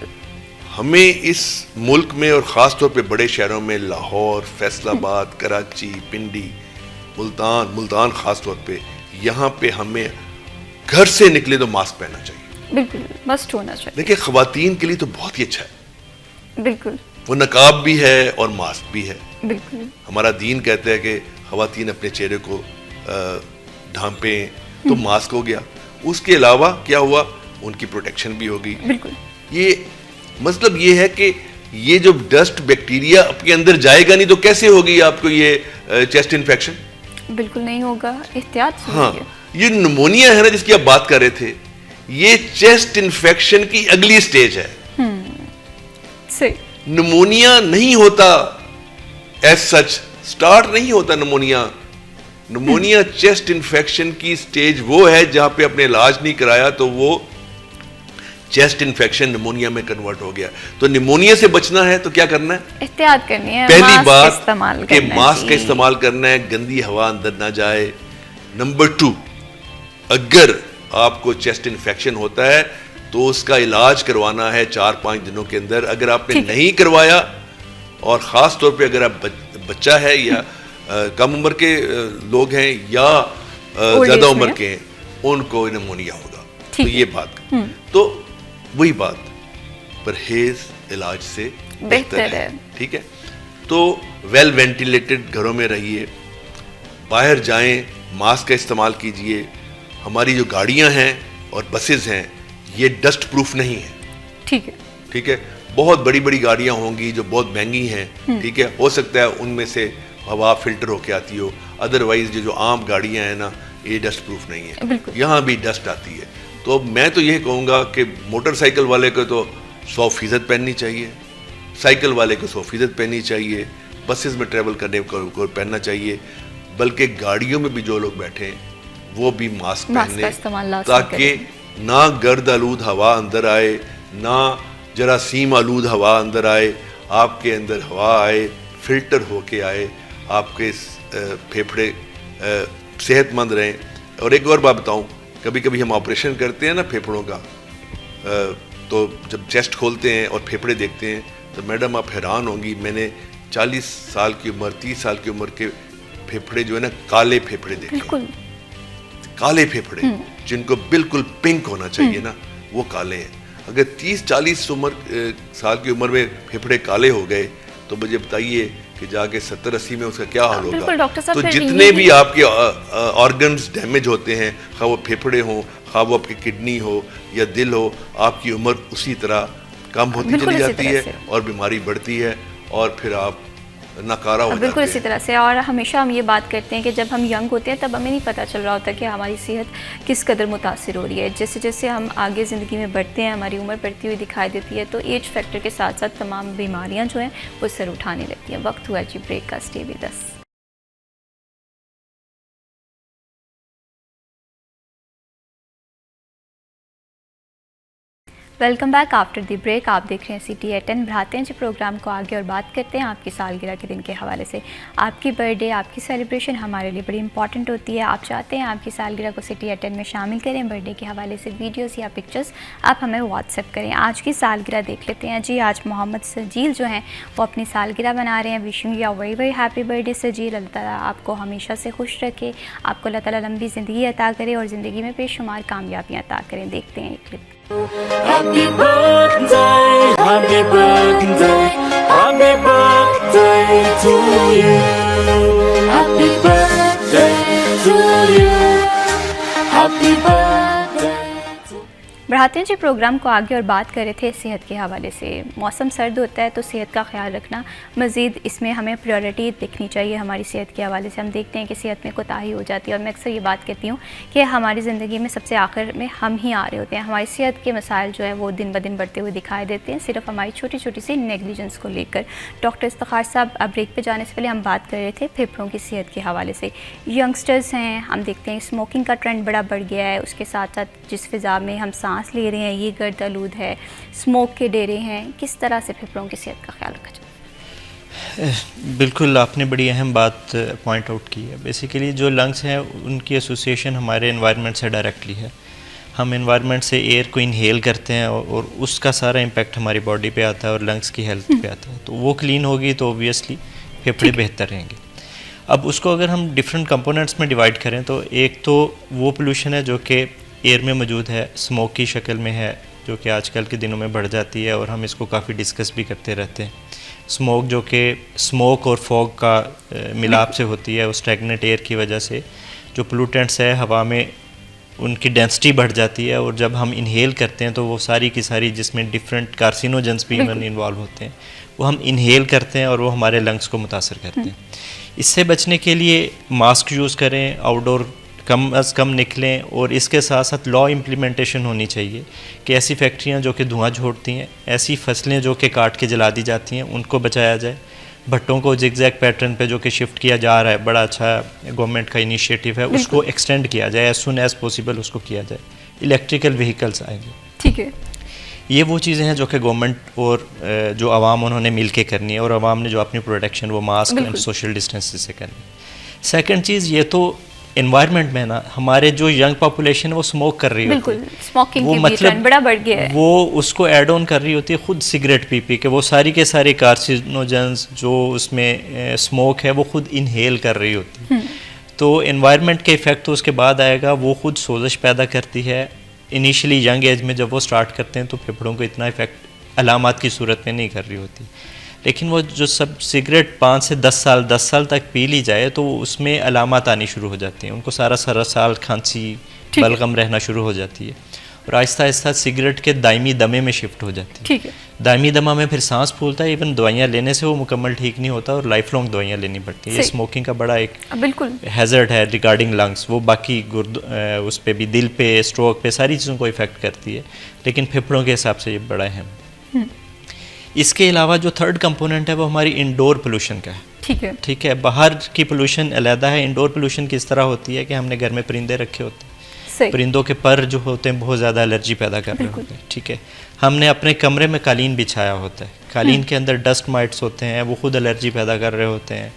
हमें इस मुल्क में और ख़ास तौर पे बड़े शहरों में लाहौर, फैसलाबाद, कराची, पिंडी, मुल्तान ख़ास तौर पे, यहाँ पे हमें घर से निकले तो मास्क पहनना चाहिए।
बिल्कुल, मस्ट होना चाहिए।
देखिए, ख़वातीन के लिए तो बहुत ही अच्छा है।
बिल्कुल।
वो नकाब भी है और मास्क भी है।
बिल्कुल।
हमारा दीन कहता है कि ख़वातीन अपने चेहरे को ढांपें, तो मास्क हो गया। उसके अलावा क्या हुआ, उनकी प्रोटेक्शन भी होगी।
बिल्कुल।
ये मतलब ये है कि ये जो डस्ट बैक्टीरिया आपके अंदर जाएगा नहीं तो कैसे होगी आपको ये चेस्ट इन्फेक्शन?
बिल्कुल नहीं होगा, एहतियात से
हाँ,
होगी।
ये निमोनिया है ना जिसकी आप बात कर रहे थे, ये चेस्ट इन्फेक्शन की अगली स्टेज है।
सही।
निमोनिया नहीं होता एज सच, स्टार्ट नहीं होता निमोनिया। निमोनिया चेस्ट इन्फेक्शन की स्टेज वो है जहां पे अपने इलाज नहीं कराया तो वो चेस्ट इन्फेक्शन निमोनिया में कन्वर्ट हो गया। तो निमोनिया से बचना है तो क्या करना है?
एहतियात करनी है,
पहली
मास्क
बात
इस्तेमाल
कि
करना
मास्क का
जी।
इस्तेमाल करना है, गंदी हवा अंदर ना जाए। नंबर 2, अगर आपको चेस्ट इन्फेक्शन होता है तो उसका इलाज करवाना है 4-5 दिनों के अंदर। अगर आपने नहीं करवाया, और ख़ास तौर पे अगर आप बच्चा है या कम उम्र के लोग हैं या ज़्यादा उम्र के हैं, उनको निमोनिया होगा। तो ये बात, तो वही बात, परहेज इलाज से बेहतर है। ठीक है, तो वेल वेंटिलेटेड घरों में रहिए, बाहर जाएं, मास्क का इस्तेमाल कीजिए। हमारी जो गाड़ियां हैं और बसेस हैं ये डस्ट प्रूफ नहीं है।
ठीक है।
ठीक है, बहुत बड़ी बड़ी गाड़ियां होंगी जो बहुत महंगी हैं। ठीक है, हो सकता है उनमें से हवा फिल्टर होके आती हो, अदरवाइज जो आम गाड़ियां हैं ना, ये डस्ट प्रूफ नहीं है, यहाँ भी डस्ट आती है। तो मैं तो यही कहूँगा कि मोटरसाइकिल वाले को तो 100% पहननी चाहिए, साइकिल वाले को 100% पहननी चाहिए, बसेस में ट्रैवल करने को पहनना चाहिए, बल्कि गाड़ियों में भी जो लोग बैठे हैं वो भी मास्क पहने, ताकि ना गर्द आलूद हवा अंदर आए, ना जरासीम आलूद हवा अंदर आए, आपके अंदर हवा आए, फिल्टर होके आए, आपके फेफड़े सेहतमंद रहें। और एक और बात बताऊं, कभी कभी हम ऑपरेशन करते हैं ना फेफड़ों का, तो जब चेस्ट खोलते हैं और फेफड़े देखते हैं तो मैडम आप हैरान होंगी, मैंने 40 साल की उम्र, 30 साल की उम्र के फेफड़े जो है ना, काले फेफड़े देखे। काले फेफड़े जिनको बिल्कुल पिंक होना चाहिए ना, वो काले हैं। अगर 30-40 साल की उम्र में फेफड़े काले हो गए तो मुझे बताइए कि जाके 70-80 में उसका क्या हाल होगा। तो जितने भी आपके ऑर्गन्स डैमेज होते हैं, खा वो फेफड़े हो, खा वो आपकी किडनी हो या दिल हो, आपकी उम्र उसी तरह कम होती चली जाती है और बीमारी बढ़ती है और फिर आप नकारा हो जाते हैं।
बिल्कुल इसी तरह से। और हमेशा हम ये बात करते हैं कि जब हम यंग होते हैं तब हमें नहीं पता चल रहा होता कि हमारी सेहत किस कदर मुतासिर हो रही है। जैसे जैसे हम आगे ज़िंदगी में बढ़ते हैं, हमारी उम्र बढ़ती हुई दिखाई देती है, तो एज फैक्टर के साथ साथ तमाम बीमारियां जो हैं वो सर उठाने लगती हैं। वक्त हुआ जी ब्रेक का, stay with us. Welcome back after the break. आप देख रहे हैं CTI10। बढ़ाते हैं जी प्रोग्राम को आगे और बात करते हैं आपकी सालगिरह के दिन के हवाले से। आपकी बर्थडे, आपकी सेलिब्रेशन हमारे लिए बड़ी इंपॉर्टेंट होती है। आप चाहते हैं आपकी सालगिरह को CTI10 में शामिल करें, बर्थडे के हवाले से वीडियोस या पिक्चर्स आप हमें व्हाट्सएप करें। आज की सालगिरह देख लेते हैं जी। आज मोहम्मद सजील जो हैं वो अपनी सालगिरह मना रहे हैं। विशिंग या very very happy birthday Sajeel. अल्लाह ताला आपको हमेशा से खुश रखे, आपको अल्लाह ताला लंबी ज़िंदगी अता करे और ज़िंदगी में बेशुमार कामयाबियाँ अता करें। देखते हैं एक clip.
Happy birthday, happy birthday, happy birthday to you. Happy birthday to you. Happy birthday.
बढ़ाते हैं जी प्रोग्राम को आगे और बात कर रहे थे सेहत के हवाले से। मौसम सर्द होता है तो सेहत का ख्याल रखना मज़ीद, इसमें हमें प्रायोरिटी देखनी चाहिए हमारी सेहत के हवाले से। हम देखते हैं कि सेहत में कोताही हो जाती है और मैं अक्सर ये बात कहती हूँ कि हमारी ज़िंदगी में सबसे आखिर में हम ही आ रहे होते हैं। हमारी सेहत के मसाइल जो है वो दिन ब दिन बढ़ते हुए दिखाई देते हैं, सिर्फ हमारी छोटी छोटी सी नेगलिजेंस को लेकर। डॉक्टर इफ्तिखार साहब, अब ब्रेक पर जाने से पहले हम बात कर रहे थे फेफड़ों की सेहत के हवाले से। यंगस्टर्स हैं, हम देखते हैं स्मोकिंग का ट्रेंड बड़ा बढ़ गया है। उसके साथ साथ जिस फ़िज़ा में हम सांस ले रहे हैं ये गर्द आलूद है, स्मोक के डेरे हैं। किस तरह से फेफड़ों की सेहत का ख्याल रखा जाए?
बिल्कुल, आपने बड़ी अहम बात पॉइंट आउट की है। बेसिकली जो लंग्स हैं उनकी एसोसिएशन हमारे एनवायरनमेंट से डायरेक्टली है। हम एनवायरनमेंट से एयर को इनहेल करते हैं और उसका सारा इम्पैक्ट हमारी बॉडी पे आता है और लंग्स की हेल्थ पे आता है। तो वो क्लीन होगी तो ऑब्वियसली फेफड़े बेहतर रहेंगे। अब उसको अगर हम डिफरेंट कंपोनेंट्स में डिवाइड करें तो एक तो वो पोल्यूशन है जो कि एयर में मौजूद है, स्मोक की शक्ल में है, जो कि आजकल के दिनों में बढ़ जाती है और हम इसको काफ़ी डिस्कस भी करते रहते हैं। स्मोक जो कि स्मोक और फॉग का मिलाप से होती है, उस स्टैग्नेंट एयर की वजह से जो पोल्यूटेंट्स है हवा में उनकी डेंसिटी बढ़ जाती है, और जब हम इनहेल करते हैं तो वो सारी की सारी, जिसमें डिफरेंट कार्सिनोजेंस भी इवन इन्वॉल्व होते हैं, वो हम इनहेल करते हैं और वो हमारे लंग्स को मुतासर करते हैं। इससे बचने के लिए मास्क यूज़ करें, आउटडोर कम अज़ कम निकलें, और इसके साथ साथ लॉ इम्प्लीमेंटेशन होनी चाहिए कि ऐसी फैक्ट्रियाँ जो कि धुआं छोड़ती हैं, ऐसी फसलें जो कि काट के जला दी जाती हैं, उनको बचाया जाए। भट्टों को जिगजैग पैटर्न पे जो कि शिफ्ट किया जा रहा है, बड़ा अच्छा गवर्नमेंट का इनिशिएटिव है, उसको एक्सटेंड किया जाए, एज सुन एज पॉसिबल उसको किया जाए। इलेक्ट्रिकल व्हीकल्स आएंगे,
ठीक है।
ये वो चीज़ें हैं जो कि गवर्नमेंट और जो आवाम उन्होंने मिल के करनी है, और आवाम ने जो अपनी प्रोटेक्शन वो मास्क एंड सोशल डिस्टेंस से करनी है। सेकंड चीज़, ये तो एनवायरनमेंट में ना हमारे जो यंग पॉपुलेशन है वो स्मोक कर रही होती है,
बिल्कुल स्मोकिंग
वो
की
मतलब
ट्रेंड बड़ा बढ़ गया है।
वो उसको ऐड ऑन कर रही होती है खुद सिगरेट पी पी के, वो सारी के सारे कार्सिनोजेंस जो उसमें स्मोक है वो खुद इनहेल कर रही होती है। तो एनवायरनमेंट के इफ़ेक्ट तो उसके बाद आएगा, वो खुद सोजश पैदा करती है। इनिशियली यंग एज में जब वो स्टार्ट करते हैं तो फेफड़ों को इतना इफेक्ट अलामात की सूरत में नहीं कर रही होती, लेकिन वो जो सब सिगरेट 5 से 10 साल तक पी ली जाए तो उसमें अलामात आनी शुरू हो जाती हैं, उनको सारा साल खांसी बलगम रहना शुरू हो जाती है, और आहिस्ता आहिस्ता सिगरेट के दायमी दमे में शिफ्ट हो जाती है।
ठीक है।
दायमी दमा में फिर सांस फूलता है, इवन दवाइयाँ लेने से वो मुकम्मल ठीक नहीं होता और लाइफ लॉन्ग दवाइयाँ लेनी पड़ती है। ये स्मोकिंग का बड़ा एक
बिल्कुल
हैज़र्ड है रिगार्डिंग लंग्स, वो बाकी उस पर भी, दिल पे, स्ट्रोक पे, सारी चीज़ों को इफ़ेक्ट करती है, लेकिन फेफड़ों के हिसाब से ये बड़ा अहम। इसके अलावा जो थर्ड कंपोनेंट है वो हमारी इंडोर पोल्यूशन का है। ठीक है, बाहर की पोल्यूशन अलहदा है। इंडोर पोल्यूशन किस तरह होती है कि हमने घर में परिंदे रखे होते हैं, परिंदों के पर जो होते हैं बहुत ज़्यादा एलर्जी पैदा कर रहे होते हैं। ठीक है, हमने अपने कमरे में कालीन बिछाया होता है, कालीन के अंदर डस्ट माइट्स होते हैं, वो खुद एलर्जी पैदा कर रहे होते हैं,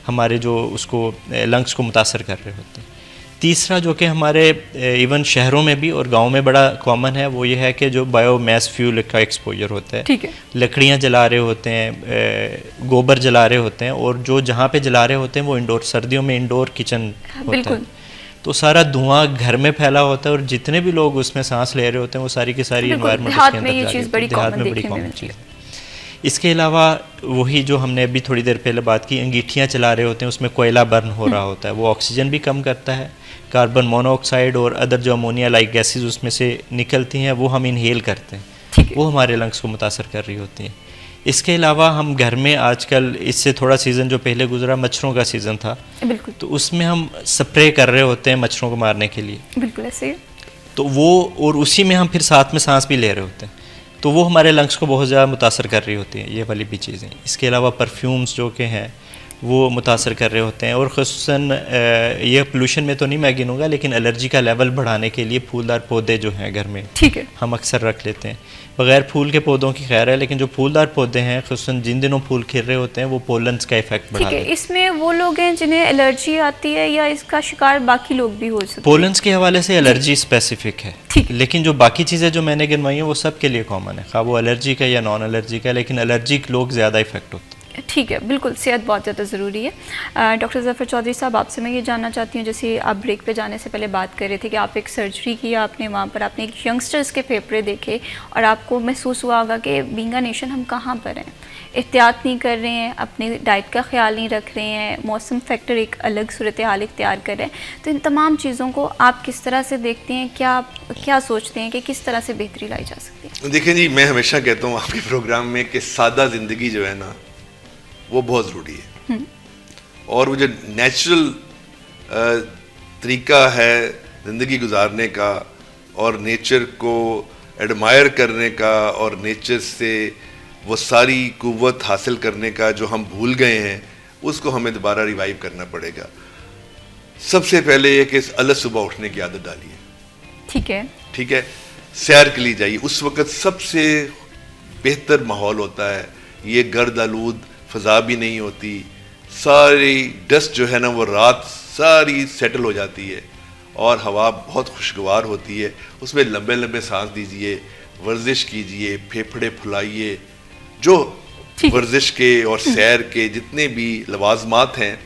हमारे जो उसको लंग्स को मुतासर कर रहे होते हैं। तीसरा जो कि हमारे इवन शहरों में भी और गांव में बड़ा कॉमन है, वो ये है कि जो बायोमास फ्यूल का एक्सपोजर होता है।
ठीक है।
लकड़ियाँ जला रहे होते हैं, गोबर जला रहे होते हैं, और जो जहाँ पे जला रहे होते हैं वो इंडोर, सर्दियों में इंडोर किचन होता है, तो सारा धुआं घर में फैला होता है, और जितने भी लोग उसमें सांस ले रहे होते हैं वो सारी की सारी एनवायरनमेंट
देहात में ये चीज़ बड़ी कॉमन
चीज़ है। इसके अलावा वही जो हमने अभी थोड़ी देर पहले बात की, अंगीठियाँ चला रहे होते हैं, उसमें कोयला बर्न हो रहा होता है, वो ऑक्सीजन भी कम करता है, कार्बन मोनोऑक्साइड और अदर जो अमोनिया लाइक गैसेज उसमें से निकलती हैं वो हम इनहेल करते हैं, वो हमारे लंग्स को मुतासर कर रही होती हैं। इसके अलावा हम घर में आजकल, इससे थोड़ा सीज़न जो पहले गुजरा मच्छरों का सीज़न था, बिल्कुल, तो उसमें हम स्प्रे कर रहे होते हैं मच्छरों को मारने के लिए,
बिल्कुल ऐसे,
तो वो, और उसी में हम फिर साथ में सांस भी ले रहे होते हैं, तो वो हमारे लंग्स को बहुत ज़्यादा मुतासर कर रही होती हैं, ये वाली भी चीज़ें। इसके अलावा परफ्यूम्स जो कि हैं वो मुतासर कर रहे होते हैं, और ख़ुसूसन ये पोल्यूशन में तो नहीं मैं गिनूँगा, लेकिन एलर्जी का लेवल बढ़ाने के लिए फूलदार पौधे जो हैं घर में,
ठीक है,
हम अक्सर रख लेते हैं। बग़ैर फूल के पौधों की खैर है, लेकिन जो फूलदार पौधे हैं ख़ुसूसन जिन दिनों फूल खिल रहे होते हैं वो पोलन्स का इफेक्ट बढ़ा देते हैं।
इसमें वो लोग हैं जिन्हें एलर्जी आती है या इसका शिकार बाकी लोग भी हो सकते हैं?
पोलन्स के हवाले से एलर्जी स्पेसिफिक है, लेकिन जो बाकी चीज़ें जो मैंने गिनवाई हैं वो सब के लिए कॉमन है, खा वो एलर्जी का या नॉन एलर्जी का, लेकिन एलर्जिक लोग ज़्यादा इफेक्ट होते हैं।
ठीक है, बिल्कुल, सेहत बहुत ज़्यादा ज़रूरी है। डॉक्टर ज़फ़र चौधरी साहब, आपसे मैं ये जानना चाहती हूँ, जैसे आप ब्रेक पे जाने से पहले बात कर रहे थे कि आप एक सर्जरी किया आपने, वहाँ पर आपने एक यंगस्टर्स के फेफड़े देखे और आपको महसूस हुआ होगा कि बीइंग अ नेशन हम कहाँ पर हैं, एहतियात नहीं कर रहे हैं, अपनी डाइट का ख्याल नहीं रख रहे हैं, मौसम फैक्टर एक अलग सूरत हाल इख्तियार कर रहे हैं, तो इन तमाम चीज़ों को आप किस तरह से देखते हैं, क्या सोचते हैं कि किस तरह से बेहतरी लाई जा सकती है?
देखें जी, मैं हमेशा कहता हूँ आपके प्रोग्राम में कि सादा ज़िंदगी जो है ना वो बहुत ज़रूरी है, और वो जो नेचुरल तरीका है ज़िंदगी गुजारने का और नेचर को एडमायर करने का और नेचर से वो सारी कुव्वत हासिल करने का जो हम भूल गए हैं, उसको हमें दोबारा रिवाइव करना पड़ेगा। सबसे पहले ये कि अलग सुबह उठने की आदत डालिए। ठीक है, सैर के लिए जाइए, उस वक़्त सबसे बेहतर माहौल होता है, ये गर्द आलूद फ़ज़ा भी नहीं होती, सारी डस्ट जो है ना वो रात सारी सेटल हो जाती है और हवा बहुत खुशगवार होती है, उसमें लंबे लंबे सांस दीजिए, वर्जिश कीजिए, फेफड़े फुलाइए। जो वर्जिश के और सैर के जितने भी लवाजमात हैं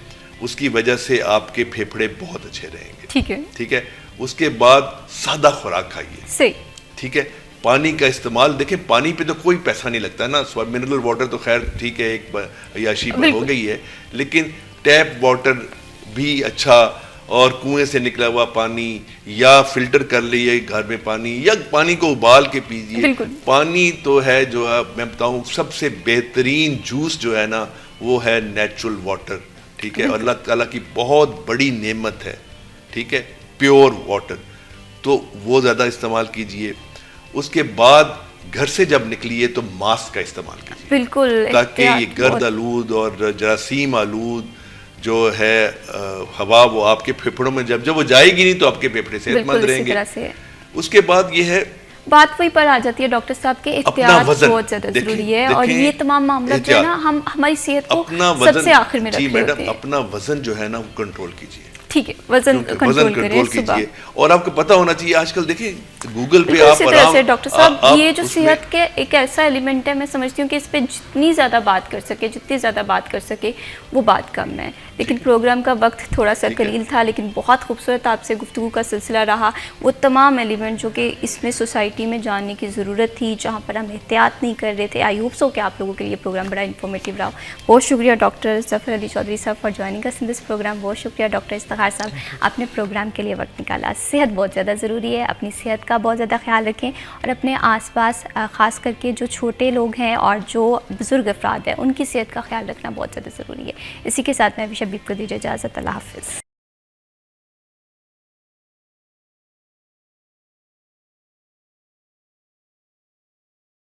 उसकी वजह से आपके फेफड़े बहुत अच्छे रहेंगे। ठीक है, उसके बाद सादा खुराक खाइए। ठीक है, पानी का इस्तेमाल, देखें पानी पे तो कोई पैसा नहीं लगता ना, मिनरल वाटर तो खैर ठीक है एक अयाशी हो गई है, लेकिन टैप वाटर भी अच्छा और कुएं से निकला हुआ पानी या फिल्टर कर लिए घर में पानी या पानी को उबाल के पीजिए।
बिल्कुल।
पानी तो है जो मैं बताऊं सबसे बेहतरीन जूस जो है ना वो है नेचुरल वाटर, ठीक है, और अल्लाह ताला की बहुत बड़ी नेमत है, ठीक है, प्योर वाटर, तो वो ज़्यादा इस्तेमाल कीजिए। उसके बाद घर से जब निकलिए तो मास्क का इस्तेमाल कीजिए,
बिल्कुल,
ताकि ये
एहतियात
गर्द
बहुत-
आलूद और जरासीम आलूद जो है हवा वो आपके फेफड़ों में जब वो जाएगी नहीं तो आपके फेफड़े
बिल्कुल
सेहतमंद
इसी
रहेंगे।
तरह से
उसके बाद ये है
बात वही पर आ जाती है डॉक्टर साहब के
अपना
एहतियात
वजन
बहुत ज्यादा
देखें-
जरूरी है, और
देखें,
ये तमाम मामला जो है ना
एहतियात।
हम हमारी सेहत को
अपना वजन,
सबसे आखिर में
जी
रखे होते
मैडम,
हैं।
अपना वजन जो है ना वो कंट्रोल कीजिए,
ठीक है, वजन
वजन
कंट्रोल करें
कंट्रोल
सुबह।
कीजिए। और आपको पता होना चाहिए आजकल देखिए गूगल पे
बिल्कुल
आप
इसी तरह
आराम
से डॉक्टर साहब
आप
ये जो
उसमें-
सेहत के एक ऐसा एलिमेंट है, मैं समझती हूँ कि इस पे जितनी ज़्यादा बात कर सके, जितनी ज़्यादा बात कर सके वो बात कम है। लेकिन प्रोग्राम का वक्त थोड़ा सा
ठीक है।
कलील था, लेकिन बहुत खूबसूरत आपसे गुफ्तगू का सिलसिला रहा। वो तमाम एलिमेंट जो कि इसमें सोसाइटी में जानने की ज़रूरत थी, जहाँ पर हम एहतियात नहीं कर रहे थे। आई होप सो कि आप लोगों के लिए प्रोग्राम बड़ा इन्फॉर्मेटिव रहा। बहुत शुक्रिया डॉक्टर ज़फ़र अली चौधरी साहब for joining us in this programme. बहुत शुक्रिया डॉक्टर इफ्तिखार साहब, आपने प्रोग्राम के लिए वक्त निकाला। सेहत बहुत ज़्यादा ज़रूरी है, अपनी सेहत का बहुत ज़्यादा ख्याल रखें और अपने आसपास ख़ास करके जो छोटे लोग हैं और जो बुज़ुर्ग अफराद हैं उनकी सेहत का ख्याल रखना बहुत ज़्यादा ज़रूरी है। इसी के साथ मैं भी शबीब को दीजिए इजाज़त। अल्लाह हाफ़िज़।